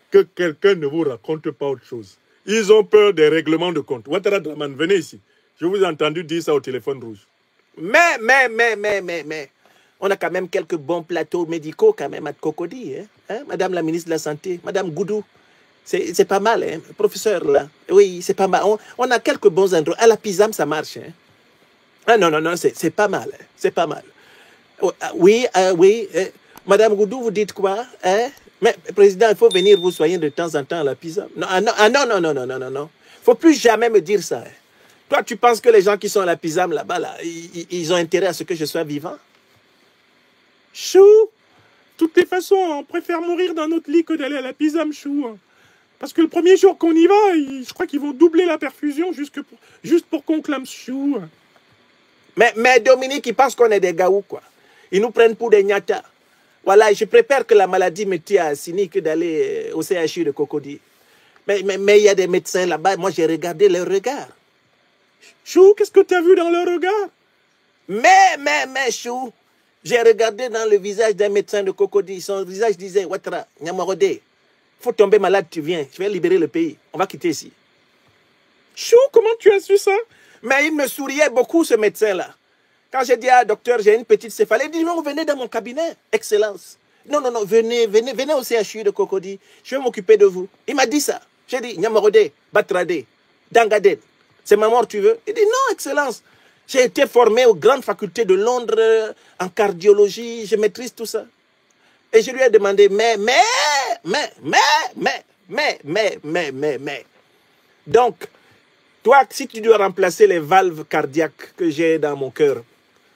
Que quelqu'un ne vous raconte pas autre chose. Ils ont peur des règlements de compte. Ouattara Draman, venez ici. Je vous ai entendu dire ça au téléphone rouge. Mais, on a quand même quelques bons plateaux médicaux quand même à Cocody, hein? Madame la ministre de la Santé, Madame Goudou. C'est pas mal, hein, professeur, là. Oui, c'est pas mal. On a quelques bons endroits. À la Pisam, ça marche, hein? Ah non, c'est pas mal, hein? C'est pas mal. Oui, Madame Goudou, vous dites quoi, hein? Mais, président, il faut venir vous soigner de temps en temps à la Pisam. Non. Faut plus jamais me dire ça, hein? Toi, tu penses que les gens qui sont à la Pisam, là-bas, là, ils ont intérêt à ce que je sois vivant? Chou, toutes les façons, on préfère mourir dans notre lit que d'aller à la Pisam, Chou. Parce que le premier jour qu'on y va, je crois qu'ils vont doubler la perfusion juste pour qu'on clame Chou. Mais Dominique, ils pensent qu'on est des gaous, quoi. Ils nous prennent pour des gnatas. Voilà, je préfère que la maladie me tue à Assini que d'aller au CHU de Cocody. Mais il y a des médecins là-bas, moi j'ai regardé leur regard. Chou, qu'est-ce que tu as vu dans leur regard? Mais, Chou, j'ai regardé dans le visage d'un médecin de Cocody. Son visage disait, Ouattara, Nyamarode, faut tomber malade, tu viens. Je vais libérer le pays. On va quitter ici. Chou, comment tu as su ça? Mais il me souriait beaucoup, ce médecin-là. Quand j'ai dit à docteur, j'ai une petite céphalée, il dit, non, venez dans mon cabinet. Excellence. Non, venez au CHU de Cocody. Je vais m'occuper de vous. Il m'a dit ça. J'ai dit, Nyamarode, Batrade, Dangaden. C'est ma mort, tu veux? Il dit, non, Excellence. J'ai été formé aux grandes facultés de Londres, en cardiologie, je maîtrise tout ça. Et je lui ai demandé, mais. Donc, toi, si tu dois remplacer les valves cardiaques que j'ai dans mon cœur,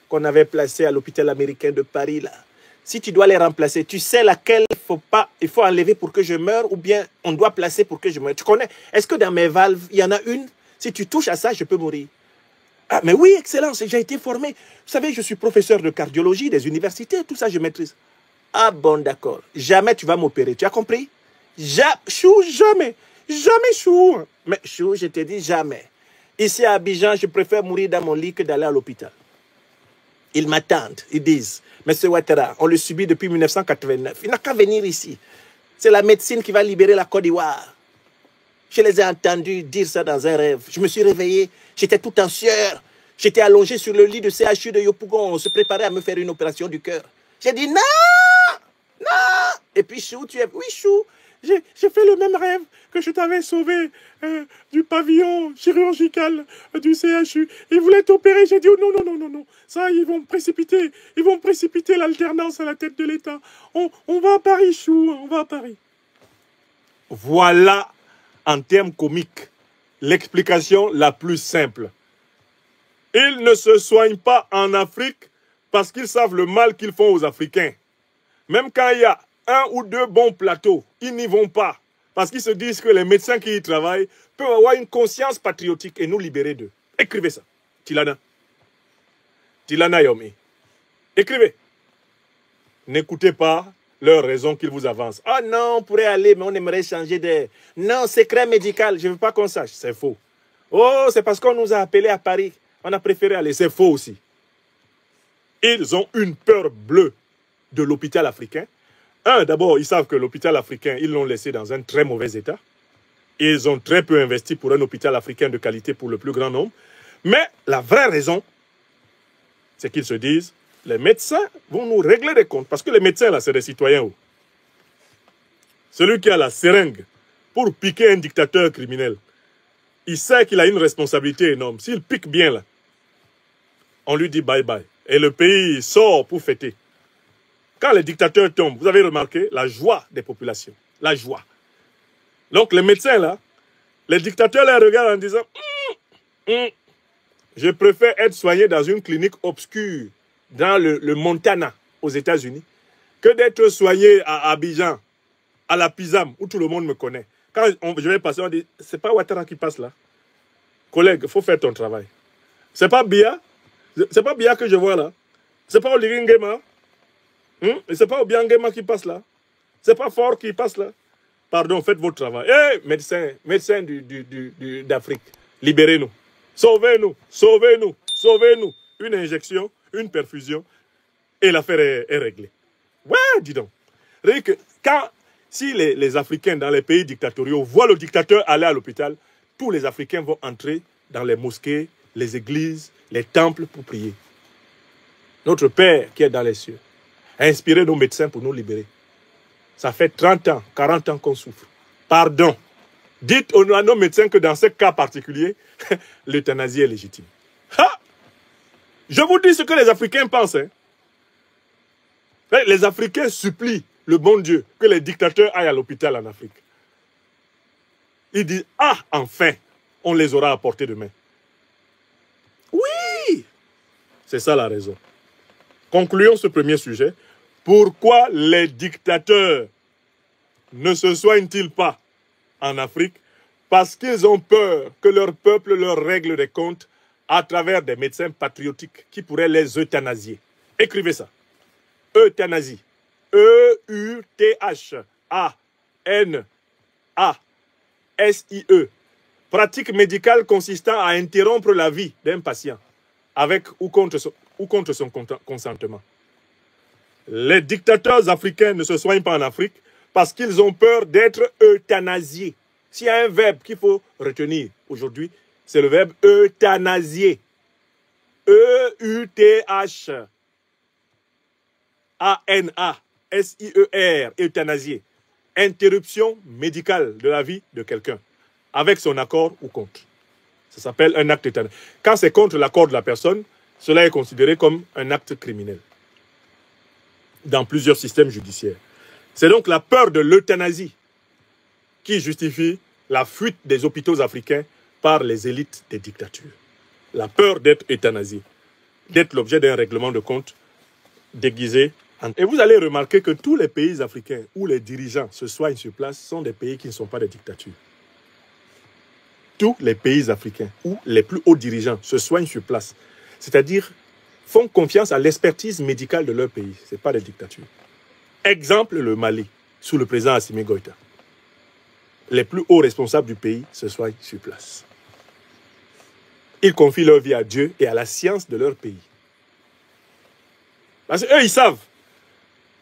qu'on avait placées à l'hôpital américain de Paris, là, si tu dois les remplacer, tu sais laquelle il faut enlever pour que je meure ou bien on doit placer pour que je meure. Tu connais? Est-ce que dans mes valves, il y en a une? Si tu touches à ça, je peux mourir. Ah, mais oui, Excellence, j'ai été formé. Vous savez, je suis professeur de cardiologie des universités, tout ça, je maîtrise. Ah bon, d'accord. Jamais tu vas m'opérer, tu as compris? Chou, jamais. Jamais, Chou. Mais Chou, je te dis jamais. Ici à Abidjan, je préfère mourir dans mon lit que d'aller à l'hôpital. Ils m'attendent, ils disent, Monsieur Ouattara, on le subit depuis 1989. Il n'a qu'à venir ici. C'est la médecine qui va libérer la Côte d'Ivoire. Je les ai entendus dire ça dans un rêve. Je me suis réveillé, j'étais tout en sueur. J'étais allongé sur le lit de CHU de Yopougon. On se préparait à me faire une opération du cœur. J'ai dit non. Et puis Chou, tu es... Oui, Chou, j'ai fait le même rêve que je t'avais sauvé du pavillon chirurgical du CHU. Ils voulaient t'opérer. J'ai dit oh, non. Ça, ils vont précipiter l'alternance à la tête de l'État. On va à Paris, Chou, on va à Paris. Voilà, en termes comiques, l'explication la plus simple. Ils ne se soignent pas en Afrique parce qu'ils savent le mal qu'ils font aux Africains. Même quand il y a 1 ou 2 bons plateaux, ils n'y vont pas. Parce qu'ils se disent que les médecins qui y travaillent peuvent avoir une conscience patriotique et nous libérer d'eux. Écrivez ça. Tilana Yomi. Écrivez. N'écoutez pas leurs raisons qu'ils vous avancent. Ah non, on pourrait aller, mais on aimerait changer d'air. Non, secret médical, je ne veux pas qu'on sache. C'est faux. Oh, c'est parce qu'on nous a appelés à Paris. On a préféré aller. C'est faux aussi. Ils ont une peur bleue de l'hôpital africain. D'abord, ils savent que l'hôpital africain, ils l'ont laissé dans un très mauvais état. Ils ont très peu investi pour un hôpital africain de qualité pour le plus grand nombre. Mais la vraie raison, c'est qu'ils se disent, les médecins vont nous régler des comptes. Parce que les médecins, là, c'est des citoyens. Celui qui a la seringue pour piquer un dictateur criminel, il sait qu'il a une responsabilité énorme. S'il pique bien, là, on lui dit bye-bye. Et le pays sort pour fêter. Quand les dictateurs tombent, vous avez remarqué la joie des populations. La joie. Donc les médecins, là, les dictateurs les regardent en disant je préfère être soigné dans une clinique obscure, dans le Montana, aux États-Unis que d'être soigné à Abidjan, à la Pisam, où tout le monde me connaît. Quand je vais passer, on dit, c'est pas Ouattara qui passe là. Collègue, il faut faire ton travail. C'est pas Bia que je vois là. C'est pas Oligingema. C'est pas Obiangema qui passe là. C'est pas Fort qui passe là. Pardon, faites votre travail. Eh, médecins d'Afrique, libérez-nous. Sauvez-nous, sauvez-nous, sauvez-nous. Une injection, une perfusion, et l'affaire est réglée. Ouais, dis donc. Si les Africains dans les pays dictatoriaux voient le dictateur aller à l'hôpital, tous les Africains vont entrer dans les mosquées, les églises, les temples pour prier. Notre Père qui est dans les cieux a inspiré nos médecins pour nous libérer. Ça fait 30 ans, 40 ans qu'on souffre. Pardon. Dites à nos médecins que dans ce cas particulier, l'euthanasie est légitime. Ha! Je vous dis ce que les Africains pensent. Hein. Les Africains supplient le bon Dieu que les dictateurs aillent à l'hôpital en Afrique. Ils disent, ah, enfin, on les aura à portée de main. Oui! C'est ça la raison. Concluons ce premier sujet. Pourquoi les dictateurs ne se soignent-ils pas en Afrique? Parce qu'ils ont peur que leur peuple leur règle des comptes à travers des médecins patriotiques qui pourraient les euthanasier. Écrivez ça. Euthanasie. E-U-T-H-A-N-A-S-I-E. Pratique médicale consistant à interrompre la vie d'un patient avec ou contre son consentement. Les dictateurs africains ne se soignent pas en Afrique parce qu'ils ont peur d'être euthanasiés. S'il y a un verbe qu'il faut retenir aujourd'hui, c'est le verbe euthanasier. E-U-T-H-A-N-A-S-I-E-R, euthanasier. Interruption médicale de la vie de quelqu'un, avec son accord ou contre. Ça s'appelle un acte euthanasique. Quand c'est contre l'accord de la personne, cela est considéré comme un acte criminel dans plusieurs systèmes judiciaires. C'est donc la peur de l'euthanasie qui justifie la fuite des hôpitaux africains par les élites des dictatures. La peur d'être euthanasié, d'être l'objet d'un règlement de compte déguisé. Et vous allez remarquer que tous les pays africains où les dirigeants se soignent sur place sont des pays qui ne sont pas des dictatures. Tous les pays africains où les plus hauts dirigeants se soignent sur place, c'est-à-dire font confiance à l'expertise médicale de leur pays. Ce n'est pas des dictatures. Exemple, le Mali, sous le président Assimi Goïta. Les plus hauts responsables du pays se soignent sur place. Ils confient leur vie à Dieu et à la science de leur pays. Parce qu'eux, ils savent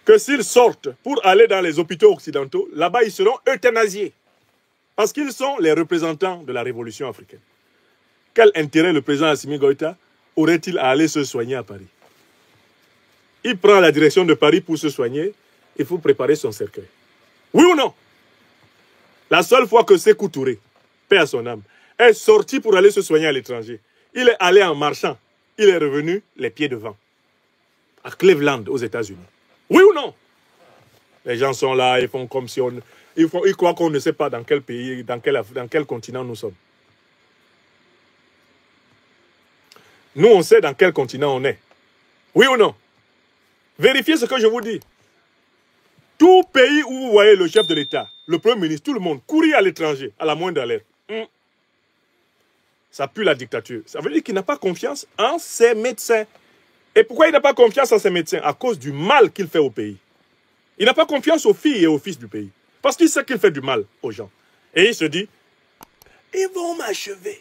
que s'ils sortent pour aller dans les hôpitaux occidentaux, là-bas, ils seront euthanasiés. Parce qu'ils sont les représentants de la révolution africaine. Quel intérêt le président Assimi Goïta aurait-il à aller se soigner à Paris? Il prend la direction de Paris pour se soigner, il faut préparer son cercueil. Oui ou non? La seule fois que Sékou Touré, paix à son âme, est sorti pour aller se soigner à l'étranger, il est allé en marchant, il est revenu les pieds devant, à Cleveland, aux États-Unis. Oui ou non? Les gens sont là, ils font comme si ils croient qu'on ne sait pas dans quel pays, dans quel continent nous sommes. Nous, on sait dans quel continent on est. Oui ou non? Vérifiez ce que je vous dis. Tout pays où vous voyez le chef de l'État, le Premier ministre, tout le monde, courir à l'étranger, à la moindre alerte. Ça pue la dictature. Ça veut dire qu'il n'a pas confiance en ses médecins. Et pourquoi il n'a pas confiance en ses médecins? À cause du mal qu'il fait au pays. Il n'a pas confiance aux filles et aux fils du pays. Parce qu'il sait qu'il fait du mal aux gens. Et il se dit, ils vont m'achever.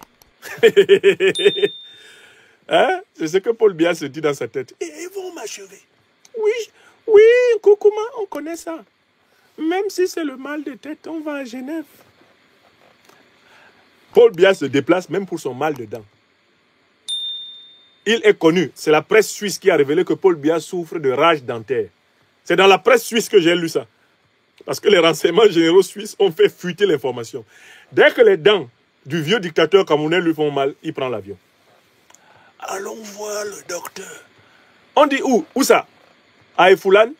Hein? C'est ce que Paul Biya se dit dans sa tête. Ils vont m'achever. Oui, oui, Koukouma, on connaît ça. Même si c'est le mal de tête, on va à Genève. Paul Biya se déplace même pour son mal de dents. Il est connu. C'est la presse suisse qui a révélé que Paul Biya souffre de rage dentaire. C'est dans la presse suisse que j'ai lu ça. Parce que les renseignements généraux suisses ont fait fuiter l'information. Dès que les dents du vieux dictateur camerounais lui font mal, il prend l'avion. Allons voir le docteur. On dit où? Où ça? À Efoulan?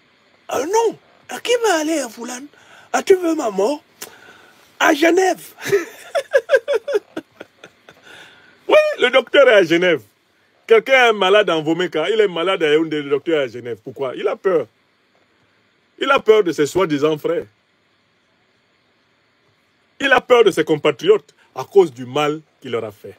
Ah non. À qui va aller à Efoulan? Ah, tu veux ma mort? À Genève. Oui, le docteur est à Genève. Quelqu'un est malade en Vomeka, il est malade à Yaoundé, le docteur à Genève. Pourquoi? Il a peur. Il a peur de ses soi-disant frères. Il a peur de ses compatriotes à cause du mal qu'il leur a fait.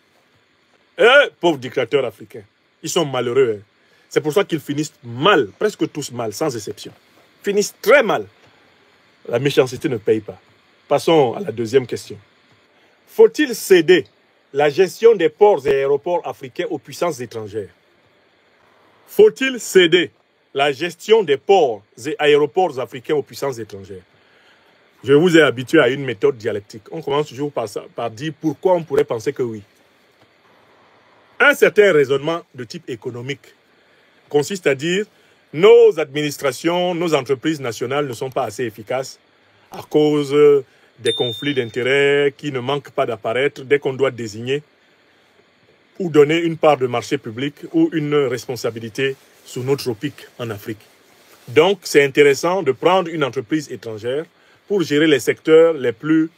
Pauvres dictateurs africains, ils sont malheureux. Hein. C'est pour ça qu'ils finissent mal, presque tous mal, sans exception. Ils finissent très mal. La méchanceté ne paye pas. Passons à la deuxième question. Faut-il céder la gestion des ports et aéroports africains aux puissances étrangères? Faut-il céder la gestion des ports et aéroports africains aux puissances étrangères? Je vous ai habitué à une méthode dialectique. On commence toujours par dire pourquoi on pourrait penser que oui. Un certain raisonnement de type économique consiste à dire nos administrations, nos entreprises nationales ne sont pas assez efficaces à cause des conflits d'intérêts qui ne manquent pas d'apparaître dès qu'on doit désigner ou donner une part de marché public ou une responsabilité sous nos tropiques en Afrique. Donc, c'est intéressant de prendre une entreprise étrangère pour gérer les secteurs les plus,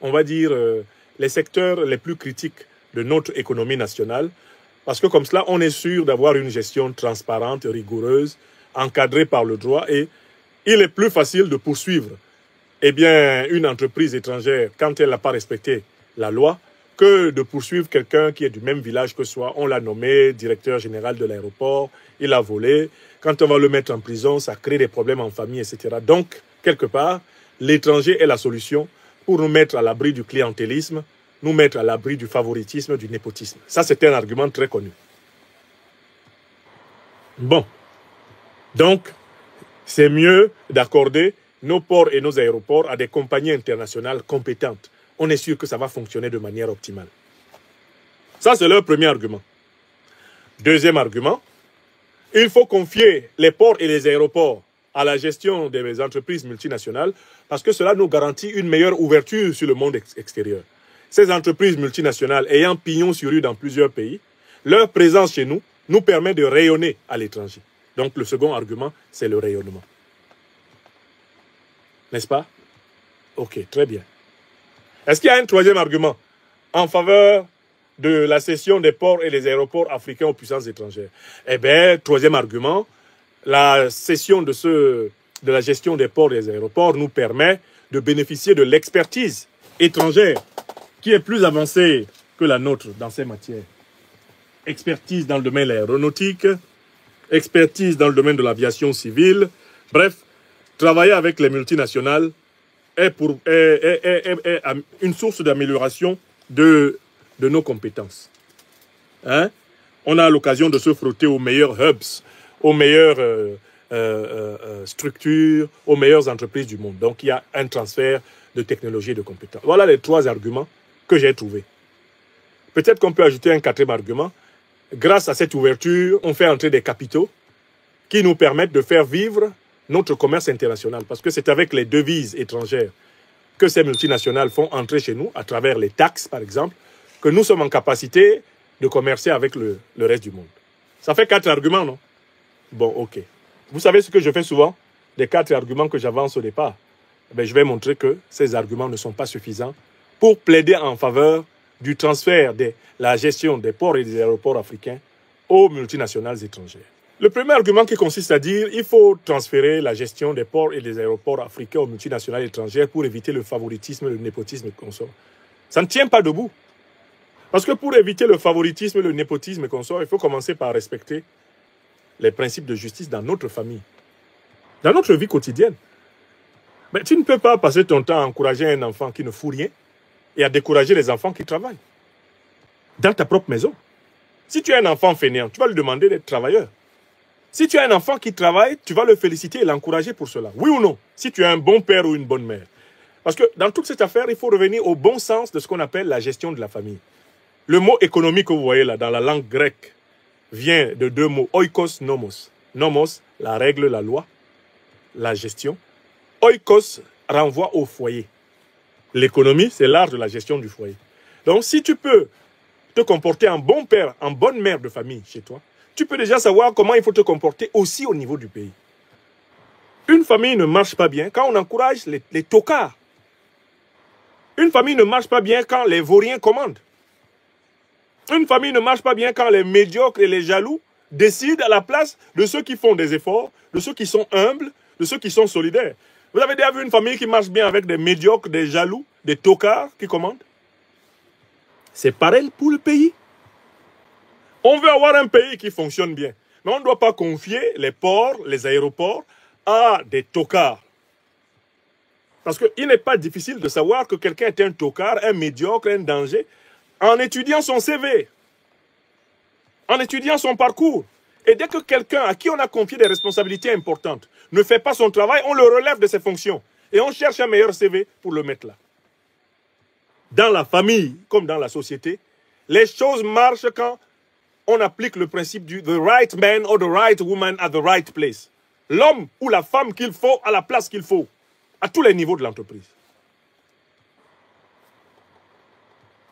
on va dire, les secteurs les plus critiques de notre économie nationale. Parce que comme cela, on est sûr d'avoir une gestion transparente, rigoureuse, encadrée par le droit et il est plus facile de poursuivre une entreprise étrangère quand elle n'a pas respecté la loi que de poursuivre quelqu'un qui est du même village que soi. On l'a nommé directeur général de l'aéroport, il a volé. Quand on va le mettre en prison, ça crée des problèmes en famille, etc. Donc, quelque part, l'étranger est la solution pour nous mettre à l'abri du clientélisme, nous mettre à l'abri du favoritisme, du népotisme. Ça, c'est un argument très connu. Bon. Donc, c'est mieux d'accorder nos ports et nos aéroports à des compagnies internationales compétentes. On est sûr que ça va fonctionner de manière optimale. Ça, c'est leur premier argument. Deuxième argument, il faut confier les ports et les aéroports à la gestion des entreprises multinationales parce que cela nous garantit une meilleure ouverture sur le monde extérieur. Ces entreprises multinationales ayant pignon sur rue dans plusieurs pays, leur présence chez nous nous permet de rayonner à l'étranger. Donc le second argument, c'est le rayonnement. N'est-ce pas? Ok, très bien. Est-ce qu'il y a un troisième argument en faveur de la cession des ports et des aéroports africains aux puissances étrangères? Eh bien, troisième argument, la cession de la gestion des ports et des aéroports nous permet de bénéficier de l'expertise étrangère qui est plus avancée que la nôtre dans ces matières. Expertise dans le domaine de l'aéronautique, expertise dans le domaine de l'aviation civile. Bref, travailler avec les multinationales est une source d'amélioration de nos compétences. Hein? On a l'occasion de se frotter aux meilleurs hubs, aux meilleures structures, aux meilleures entreprises du monde. Donc, il y a un transfert de technologie et de compétences. Voilà les trois arguments que j'ai trouvés. Peut-être qu'on peut ajouter un quatrième argument. Grâce à cette ouverture, on fait entrer des capitaux qui nous permettent de faire vivre notre commerce international. Parce que c'est avec les devises étrangères que ces multinationales font entrer chez nous, à travers les taxes, par exemple, que nous sommes en capacité de commercer avec le reste du monde. Ça fait 4 arguments, non? Bon, ok. Vous savez ce que je fais souvent? Des 4 arguments que j'avance au départ. Eh je vais montrer que ces arguments ne sont pas suffisants pour plaider en faveur du transfert de la gestion des ports et des aéroports africains aux multinationales étrangères. Le premier argument qui consiste à dire qu'il faut transférer la gestion des ports et des aéroports africains aux multinationales étrangères pour éviter le favoritisme, le népotisme et consort. Ça ne tient pas debout. Parce que pour éviter le favoritisme, le népotisme et consort, il faut commencer par respecter les principes de justice dans notre famille, dans notre vie quotidienne. Mais tu ne peux pas passer ton temps à encourager un enfant qui ne fout rien et à décourager les enfants qui travaillent dans ta propre maison. Si tu as un enfant fainéant, tu vas lui demander d'être travailleur. Si tu as un enfant qui travaille, tu vas le féliciter et l'encourager pour cela. Oui ou non? Si tu es un bon père ou une bonne mère. Parce que dans toute cette affaire, il faut revenir au bon sens de ce qu'on appelle la gestion de la famille. Le mot économique que vous voyez là, dans la langue grecque, vient de 2 mots. Oikos, nomos. Nomos, la règle, la loi, la gestion. Oikos renvoie au foyer. L'économie, c'est l'art de la gestion du foyer. Donc, si tu peux te comporter en bon père, en bonne mère de famille chez toi, tu peux déjà savoir comment il faut te comporter aussi au niveau du pays. Une famille ne marche pas bien quand on encourage les tocards. Une famille ne marche pas bien quand les vauriens commandent. Une famille ne marche pas bien quand les médiocres et les jaloux décident à la place de ceux qui font des efforts, de ceux qui sont humbles, de ceux qui sont solidaires. Vous avez déjà vu une famille qui marche bien avec des médiocres, des jaloux, des tocards qui commandent? C'est pareil pour le pays. On veut avoir un pays qui fonctionne bien. Mais on ne doit pas confier les ports, les aéroports à des tocards. Parce qu'il n'est pas difficile de savoir que quelqu'un est un tocard, un médiocre, un danger, en étudiant son CV, en étudiant son parcours. Et dès que quelqu'un à qui on a confié des responsabilités importantes ne fait pas son travail, on le relève de ses fonctions. Et on cherche un meilleur CV pour le mettre là. Dans la famille, comme dans la société, les choses marchent quand on applique le principe du « the right man or the right woman at the right place ». L'homme ou la femme qu'il faut à la place qu'il faut, à tous les niveaux de l'entreprise.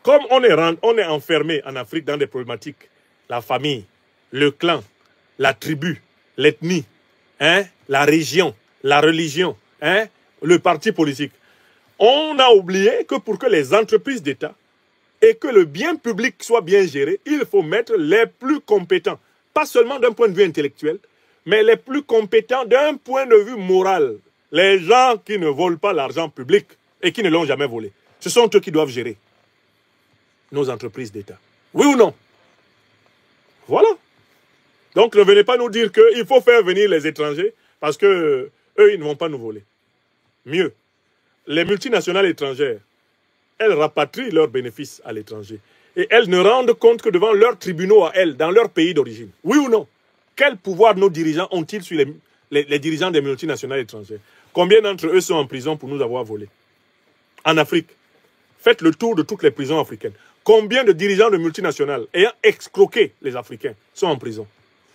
Comme on est enfermé en Afrique dans des problématiques, la famille, le clan, la tribu, l'ethnie, la région, la religion, le parti politique, on a oublié que pour que les entreprises d'État et que le bien public soit bien géré, il faut mettre les plus compétents, pas seulement d'un point de vue intellectuel, mais les plus compétents d'un point de vue moral. Les gens qui ne volent pas l'argent public et qui ne l'ont jamais volé. Ce sont eux qui doivent gérer nos entreprises d'État. Oui ou non? Voilà. Donc ne venez pas nous dire qu'il faut faire venir les étrangers parce qu'eux, ils ne vont pas nous voler. Mieux, les multinationales étrangères, elles rapatrient leurs bénéfices à l'étranger. Et elles ne rendent compte que devant leurs tribunaux à elles, dans leur pays d'origine. Oui ou non? Quel pouvoir nos dirigeants ont-ils sur les dirigeants des multinationales étrangères? Combien d'entre eux sont en prison pour nous avoir volés? En Afrique, faites le tour de toutes les prisons africaines. Combien de dirigeants de multinationales ayant escroqué les Africains sont en prison?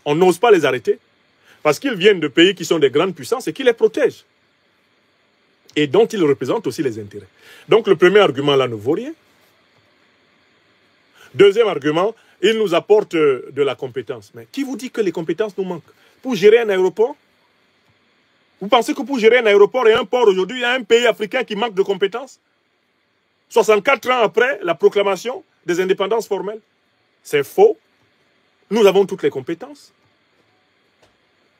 On n'ose pas les arrêter parce qu'ils viennent de pays qui sont des grandes puissances et qui les protègent. Et dont ils représentent aussi les intérêts. Donc le premier argument là ne vaut rien. Deuxième argument, il nous apporte de la compétence. Mais qui vous dit que les compétences nous manquent? Pour gérer un aéroport? Vous pensez que pour gérer un aéroport et un port aujourd'hui, il y a un pays africain qui manque de compétences? 64 ans après la proclamation des indépendances formelles? C'est faux. Nous avons toutes les compétences.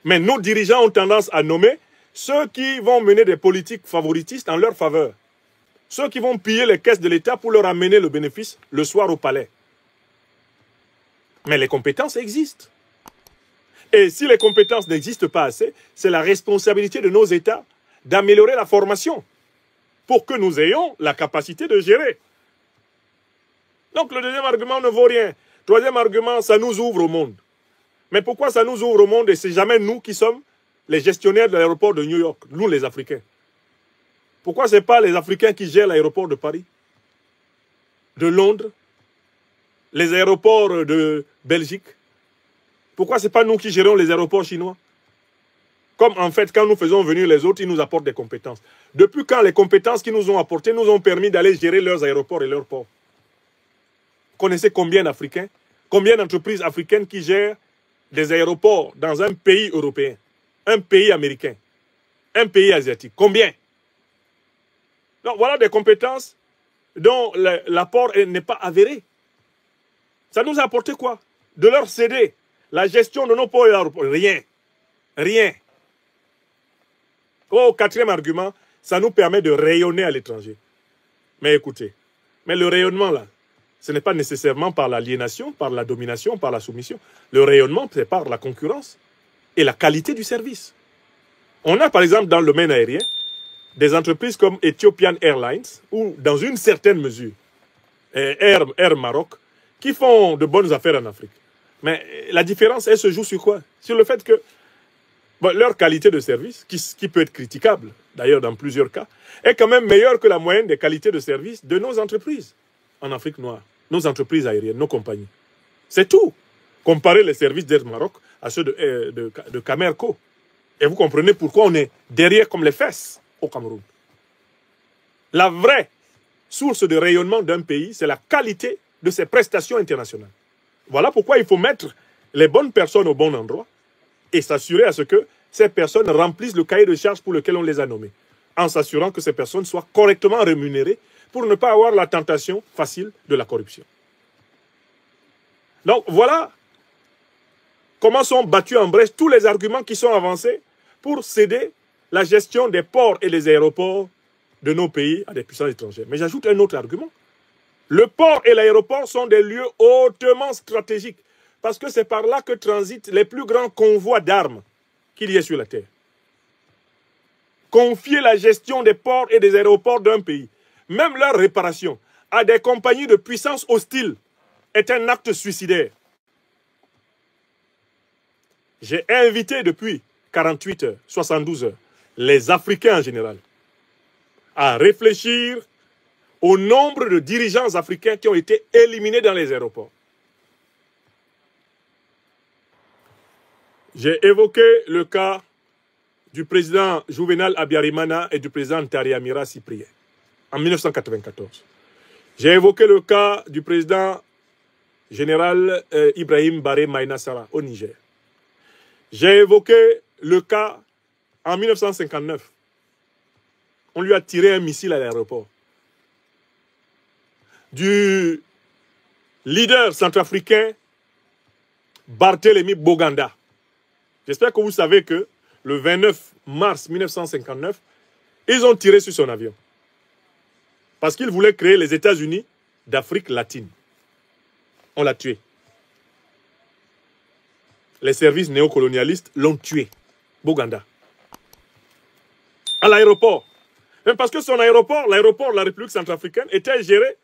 Mais nos dirigeants ont tendance à nommer ceux qui vont mener des politiques favoritistes en leur faveur. Ceux qui vont piller les caisses de l'État pour leur amener le bénéfice le soir au palais. Mais les compétences existent. Et si les compétences n'existent pas assez, c'est la responsabilité de nos États d'améliorer la formation pour que nous ayons la capacité de gérer. Donc le deuxième argument ne vaut rien. Troisième argument, ça nous ouvre au monde. Mais pourquoi ça nous ouvre au monde et c'est jamais nous qui sommes les gestionnaires de l'aéroport de New York, nous les Africains? Pourquoi ce n'est pas les Africains qui gèrent l'aéroport de Paris, de Londres, les aéroports de Belgique? Pourquoi ce n'est pas nous qui gérons les aéroports chinois? Comme en fait, quand nous faisons venir les autres, ils nous apportent des compétences. Depuis quand les compétences qu'ils nous ont apportées nous ont permis d'aller gérer leurs aéroports et leurs ports? Vous connaissez combien d'Africains, combien d'entreprises africaines qui gèrent des aéroports dans un pays européen, un pays américain, un pays asiatique? Combien? Donc voilà des compétences dont l'apport n'est pas avéré. Ça nous a apporté quoi? De leur céder la gestion de nos ports et aéroports. Rien. Rien. Oh, quatrième argument, ça nous permet de rayonner à l'étranger. Mais écoutez, mais le rayonnement là, ce n'est pas nécessairement par l'aliénation, par la domination, par la soumission. Le rayonnement, c'est par la concurrence et la qualité du service. On a par exemple dans le domaine aérien, des entreprises comme Ethiopian Airlines, ou dans une certaine mesure, Air Maroc, qui font de bonnes affaires en Afrique. Mais la différence, elle se joue sur quoi? Sur le fait que leur qualité de service, qui peut être critiquable, d'ailleurs dans plusieurs cas, est quand même meilleure que la moyenne des qualités de service de nos entreprises en Afrique noire, nos entreprises aériennes, nos compagnies. C'est tout. Comparez les services d'Air Maroc à ceux de Camerco. Et vous comprenez pourquoi on est derrière comme les fesses au Cameroun. La vraie source de rayonnement d'un pays, c'est la qualité de ses prestations internationales. Voilà pourquoi il faut mettre les bonnes personnes au bon endroit et s'assurer à ce que ces personnes remplissent le cahier de charges pour lequel on les a nommées, en s'assurant que ces personnes soient correctement rémunérées pour ne pas avoir la tentation facile de la corruption. Donc voilà comment sont battus en brèche tous les arguments qui sont avancés pour céder la gestion des ports et des aéroports de nos pays à des puissances étrangères. Mais j'ajoute un autre argument. Le port et l'aéroport sont des lieux hautement stratégiques parce que c'est par là que transitent les plus grands convois d'armes qu'il y ait sur la terre. Confier la gestion des ports et des aéroports d'un pays, même leur réparation, à des compagnies de puissance hostiles est un acte suicidaire. J'ai invité depuis 48 heures, 72 heures, les Africains en général, à réfléchir au nombre de dirigeants africains qui ont été éliminés dans les aéroports. J'ai évoqué le cas du président Juvenal Abiyarimana et du président Ntariamira Cyprien en 1994. J'ai évoqué le cas du président général Ibrahim Baré Maïna Sara au Niger. J'ai évoqué le cas en 1959. On lui a tiré un missile à l'aéroport. Du leader centrafricain Barthélemy Boganda. J'espère que vous savez que le 29 mars 1959, ils ont tiré sur son avion. Parce qu'ils voulaient créer les États-Unis d'Afrique latine. On l'a tué. Les services néocolonialistes l'ont tué. Boganda. À l'aéroport. Même parce que son aéroport, l'aéroport de la République centrafricaine, était géré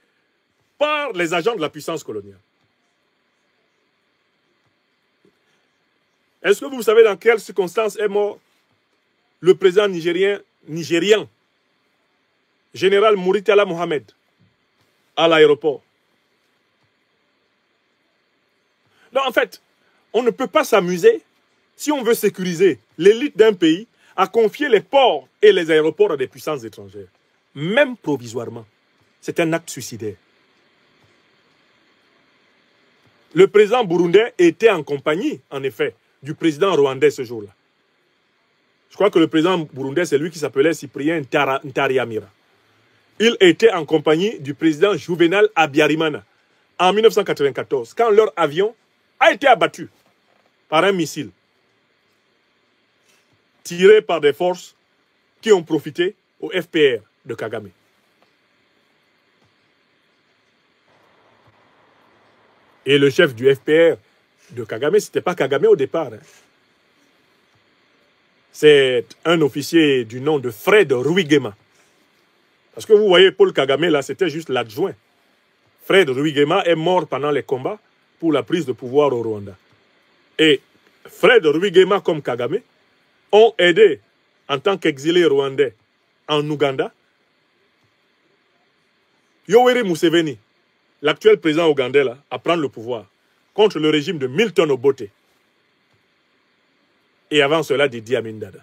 par les agents de la puissance coloniale. Est-ce que vous savez dans quelles circonstances est mort le président nigérien, général Mouritala Mohamed, à l'aéroport? Non, en fait, on ne peut pas s'amuser, si on veut sécuriser l'élite d'un pays, à confier les ports et les aéroports à des puissances étrangères, même provisoirement. C'est un acte suicidaire. Le président burundais était en compagnie, en effet, du président rwandais ce jour-là. Je crois que le président burundais, c'est lui qui s'appelait Cyprien Ntariamira. Il était en compagnie du président Juvenal Abiyarimana en 1994, quand leur avion a été abattu par un missile tiré par des forces qui ont profité au FPR de Kagame. Et le chef du FPR de Kagame, ce n'était pas Kagame au départ. Hein. C'est un officier du nom de Fred Rwigema. Parce que vous voyez, Paul Kagame, là, c'était juste l'adjoint. Fred Rwigema est mort pendant les combats pour la prise de pouvoir au Rwanda. Et Fred Rwigema comme Kagame ont aidé, en tant qu'exilés rwandais en Ouganda, Yoweri Museveni, l'actuel président ougandais, là, à prendre le pouvoir contre le régime de Milton Obote. Et avant cela, Idi Amin Dada.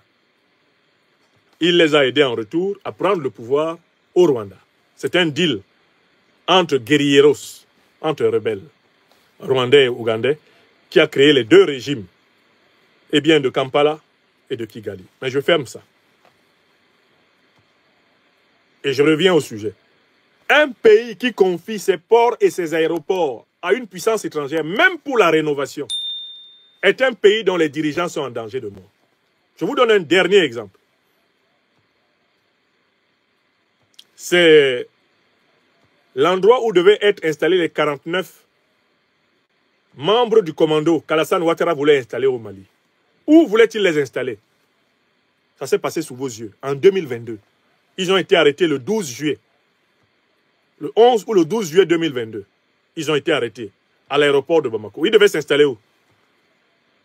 Il les a aidés en retour à prendre le pouvoir au Rwanda. C'est un deal entre guerrilleros, entre rebelles, rwandais et ougandais, qui a créé les deux régimes, et bien de Kampala et de Kigali. Mais je ferme ça. Et je reviens au sujet. Un pays qui confie ses ports et ses aéroports à une puissance étrangère, même pour la rénovation, est un pays dont les dirigeants sont en danger de mort. Je vous donne un dernier exemple. C'est l'endroit où devaient être installés les 49 membres du commando qu'Alassane Ouattara voulait installer au Mali. Où voulait-il les installer? Ça s'est passé sous vos yeux, en 2022. Ils ont été arrêtés le 12 juillet. Le 11 ou le 12 juillet 2022. Ils ont été arrêtés à l'aéroport de Bamako. Ils devaient s'installer où?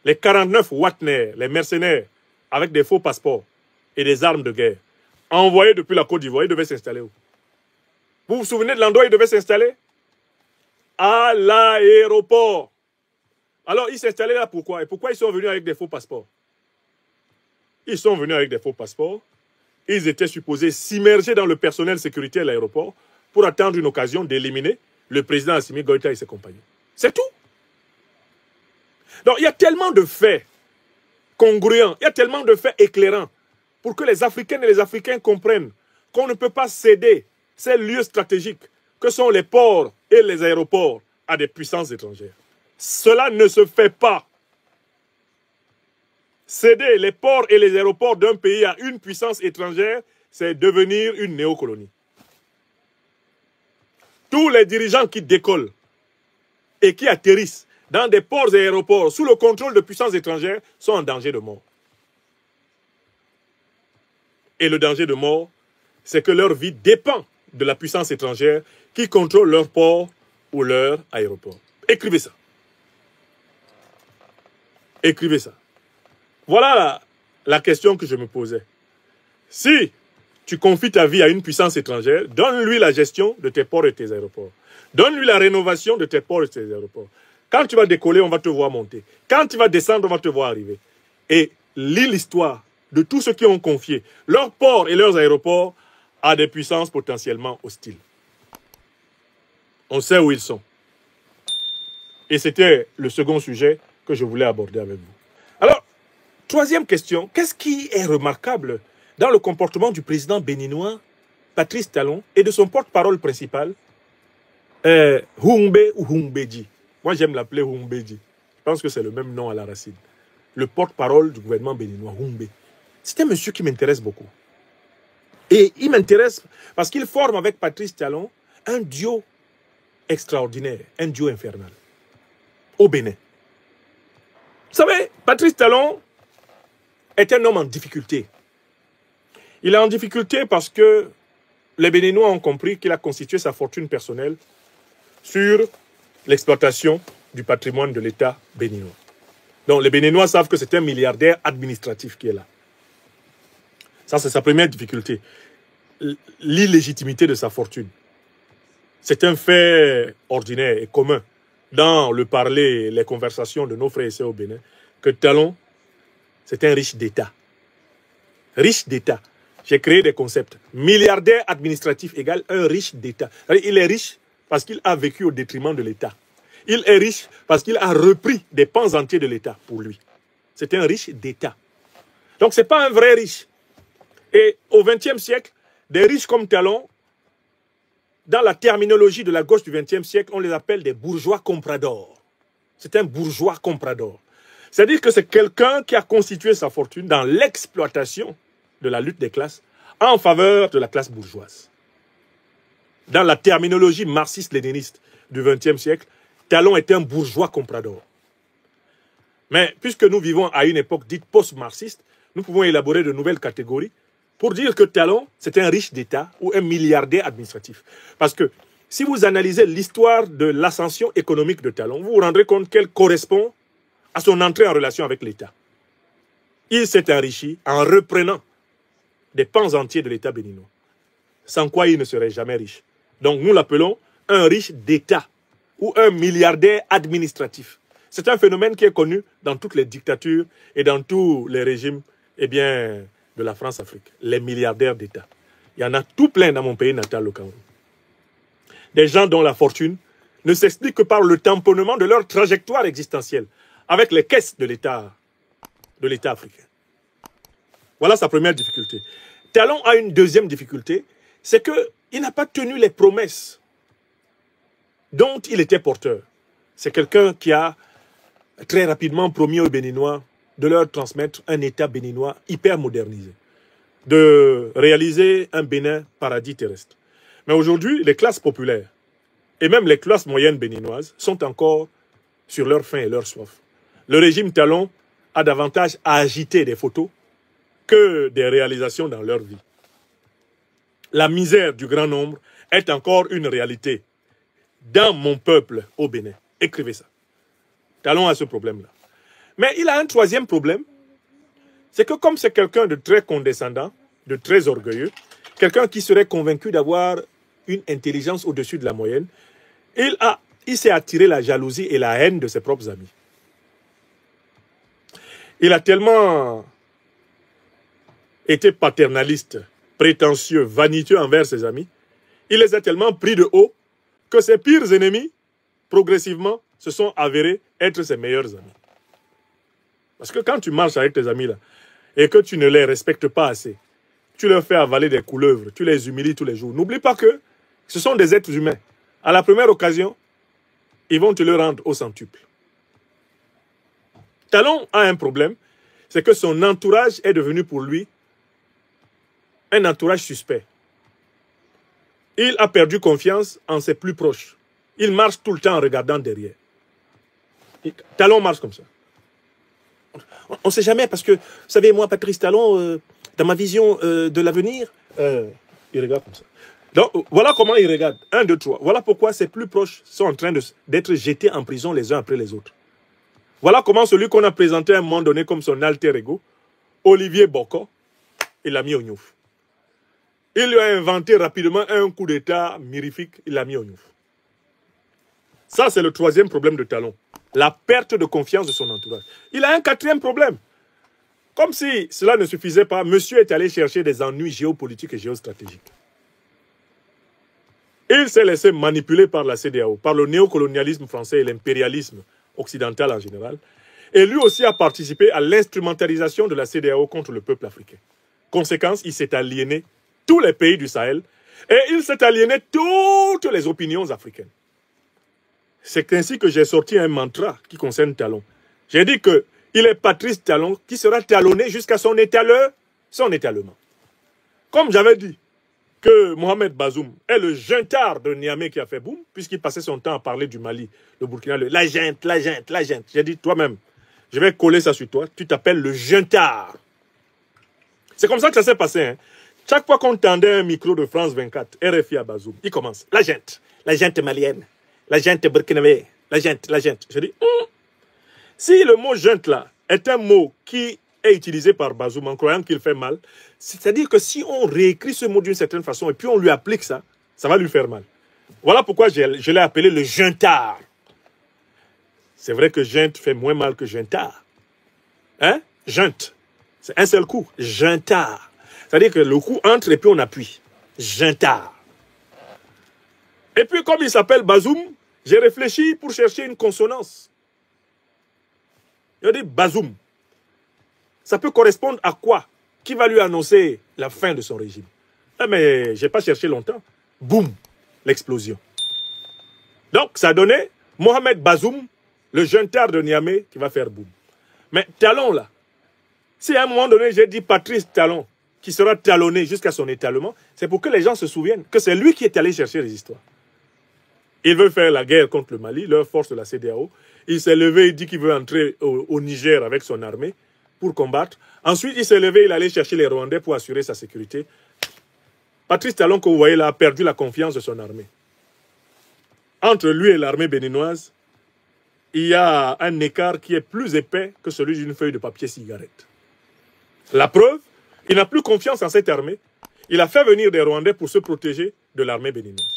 Les 49 Wagner, les mercenaires, avec des faux passeports et des armes de guerre, envoyés depuis la Côte d'Ivoire, ils devaient s'installer où? Vous vous souvenez de l'endroit où ils devaient s'installer? À l'aéroport. Alors, ils s'installaient là pourquoi? Et pourquoi ils sont venus avec des faux passeports? Ils sont venus avec des faux passeports. Ils étaient supposés s'immerger dans le personnel sécurité à l'aéroport pour attendre une occasion d'éliminer le président Assimi Goïta et ses compagnons. C'est tout. Donc, il y a tellement de faits congruents, il y a tellement de faits éclairants pour que les Africaines et les Africains comprennent qu'on ne peut pas céder ces lieux stratégiques que sont les ports et les aéroports à des puissances étrangères. Cela ne se fait pas. Céder les ports et les aéroports d'un pays à une puissance étrangère, c'est devenir une néocolonie. Tous les dirigeants qui décollent et qui atterrissent dans des ports et aéroports sous le contrôle de puissances étrangères sont en danger de mort. Et le danger de mort, c'est que leur vie dépend de la puissance étrangère qui contrôle leur port ou leur aéroport. Écrivez ça. Écrivez ça. Voilà la question que je me posais. Si tu confies ta vie à une puissance étrangère, donne-lui la gestion de tes ports et tes aéroports. Donne-lui la rénovation de tes ports et tes aéroports. Quand tu vas décoller, on va te voir monter. Quand tu vas descendre, on va te voir arriver. Et lis l'histoire de tous ceux qui ont confié leurs ports et leurs aéroports à des puissances potentiellement hostiles. On sait où ils sont. Et c'était le second sujet que je voulais aborder avec vous. Alors, troisième question, qu'est-ce qui est remarquable dans le comportement du président béninois, Patrice Talon, et de son porte-parole principal, Humbe ou Humbeji? Moi, j'aime l'appeler Humbeji. Je pense que c'est le même nom à la racine. Le porte-parole du gouvernement béninois, Humbe. C'est un monsieur qui m'intéresse beaucoup. Et il m'intéresse parce qu'il forme avec Patrice Talon un duo extraordinaire, un duo infernal, au Bénin. Vous savez, Patrice Talon est un homme en difficulté. Il est en difficulté parce que les Béninois ont compris qu'il a constitué sa fortune personnelle sur l'exploitation du patrimoine de l'État béninois. Donc les Béninois savent que c'est un milliardaire administratif qui est là. Ça, c'est sa première difficulté. L'illégitimité de sa fortune. C'est un fait ordinaire et commun dans le parler, les conversations de nos frères et sœurs au Bénin, que Talon, c'est un riche d'État. Riche d'État. J'ai créé des concepts. Milliardaire administratif égale un riche d'État. Il est riche parce qu'il a vécu au détriment de l'État. Il est riche parce qu'il a repris des pans entiers de l'État pour lui. C'est un riche d'État. Donc, ce n'est pas un vrai riche. Et au XXe siècle, des riches comme Talon, dans la terminologie de la gauche du XXe siècle, on les appelle des bourgeois compradors. C'est un bourgeois comprador. C'est-à-dire que c'est quelqu'un qui a constitué sa fortune dans l'exploitation de la lutte des classes en faveur de la classe bourgeoise. Dans la terminologie marxiste-léniniste du XXe siècle, Talon est un bourgeois comprador. Mais puisque nous vivons à une époque dite post-marxiste, nous pouvons élaborer de nouvelles catégories pour dire que Talon, c'est un riche d'État ou un milliardaire administratif. Parce que si vous analysez l'histoire de l'ascension économique de Talon, vous vous rendrez compte qu'elle correspond à son entrée en relation avec l'État. Il s'est enrichi en reprenant des pans entiers de l'État béninois, sans quoi il ne serait jamais riche. Donc nous l'appelons un riche d'État ou un milliardaire administratif. C'est un phénomène qui est connu dans toutes les dictatures et dans tous les régimes de la France-Afrique, les milliardaires d'État. Il y en a tout plein dans mon pays natal, le Cameroun. Des gens dont la fortune ne s'explique que par le tamponnement de leur trajectoire existentielle avec les caisses de l'État africain. Voilà sa première difficulté. Talon a une deuxième difficulté, c'est qu'il n'a pas tenu les promesses dont il était porteur. C'est quelqu'un qui a très rapidement promis aux Béninois de leur transmettre un État béninois hyper modernisé, de réaliser un Bénin paradis terrestre. Mais aujourd'hui, les classes populaires et même les classes moyennes béninoises sont encore sur leur faim et leur soif. Le régime Talon a davantage à agiter des photos que des réalisations dans leur vie. La misère du grand nombre est encore une réalité dans mon peuple au Bénin. Écrivez ça. Talon a ce problème-là. Mais il a un troisième problème, c'est que comme c'est quelqu'un de très condescendant, de très orgueilleux, quelqu'un qui serait convaincu d'avoir une intelligence au-dessus de la moyenne, il s'est attiré la jalousie et la haine de ses propres amis. Il a tellement été paternaliste, prétentieux, vaniteux envers ses amis, il les a tellement pris de haut que ses pires ennemis, progressivement, se sont avérés être ses meilleurs amis. Parce que quand tu marches avec tes amis là, et que tu ne les respectes pas assez, tu leur fais avaler des couleuvres, tu les humilies tous les jours. N'oublie pas que ce sont des êtres humains. À la première occasion, ils vont te le rendre au centuple. Talon a un problème, c'est que son entourage est devenu pour lui un entourage suspect. Il a perdu confiance en ses plus proches. Il marche tout le temps en regardant derrière. Talon marche comme ça. On ne sait jamais, parce que, vous savez, moi, Patrice Talon, dans ma vision de l'avenir, il regarde comme ça. Donc, voilà comment il regarde. 1, 2, 3. Voilà pourquoi ses plus proches sont en train d'être jetés en prison les uns après les autres. Voilà comment celui qu'on a présenté à un moment donné comme son alter ego, Olivier Boko, il l'a mis au gnouf. Il lui a inventé rapidement un coup d'état mirifique, il l'a mis au gnouf. Ça, c'est le troisième problème de Talon. La perte de confiance de son entourage. Il a un quatrième problème. Comme si cela ne suffisait pas, monsieur est allé chercher des ennuis géopolitiques et géostratégiques. Il s'est laissé manipuler par la CEDEAO, par le néocolonialisme français et l'impérialisme occidental en général. Et lui aussi a participé à l'instrumentalisation de la CEDEAO contre le peuple africain. Conséquence, il s'est aliéné tous les pays du Sahel et il s'est aliéné toutes les opinions africaines. C'est ainsi que j'ai sorti un mantra qui concerne Talon. J'ai dit qu'il est Patrice Talon qui sera talonné jusqu'à son étalement. Comme j'avais dit que Mohamed Bazoum est le juntard de Niamey qui a fait boum, puisqu'il passait son temps à parler du Mali, le Burkina, la junte. J'ai dit toi-même, je vais coller ça sur toi, tu t'appelles le juntard. C'est comme ça que ça s'est passé. Hein. Chaque fois qu'on tendait un micro de France 24, RFI à Bazoum, il commence. La junte malienne, la junte burkinabé, la junte. Je dis, si le mot junte là est un mot qui est utilisé par Bazoum en croyant qu'il fait mal, c'est-à-dire que si on réécrit ce mot d'une certaine façon et puis on lui applique ça, ça va lui faire mal. Voilà pourquoi je l'ai appelé le juntard. C'est vrai que junte fait moins mal que juntard. Hein? Junte. C'est un seul coup. Juntard. C'est-à-dire que le coup entre et puis on appuie. Juntard. Et puis comme il s'appelle Bazoum, j'ai réfléchi pour chercher une consonance. Il a dit Bazoum. Ça peut correspondre à quoi? Qui va lui annoncer la fin de son régime? Ah, mais je n'ai pas cherché longtemps. Boum, l'explosion. Donc, ça a donné Mohamed Bazoum, le juntard de Niamey, qui va faire boum. Mais Talon, là, si à un moment donné, j'ai dit Patrice Talon, qui sera talonné jusqu'à son étalement, c'est pour que les gens se souviennent que c'est lui qui est allé chercher les histoires. Il veut faire la guerre contre le Mali, leur force de la CEDEAO. Il s'est levé, il dit qu'il veut entrer au Niger avec son armée pour combattre. Ensuite, il s'est levé, il allait chercher les Rwandais pour assurer sa sécurité. Patrice Talon, que vous voyez là, a perdu la confiance de son armée. Entre lui et l'armée béninoise, il y a un écart qui est plus épais que celui d'une feuille de papier cigarette. La preuve, il n'a plus confiance en cette armée. Il a fait venir des Rwandais pour se protéger de l'armée béninoise.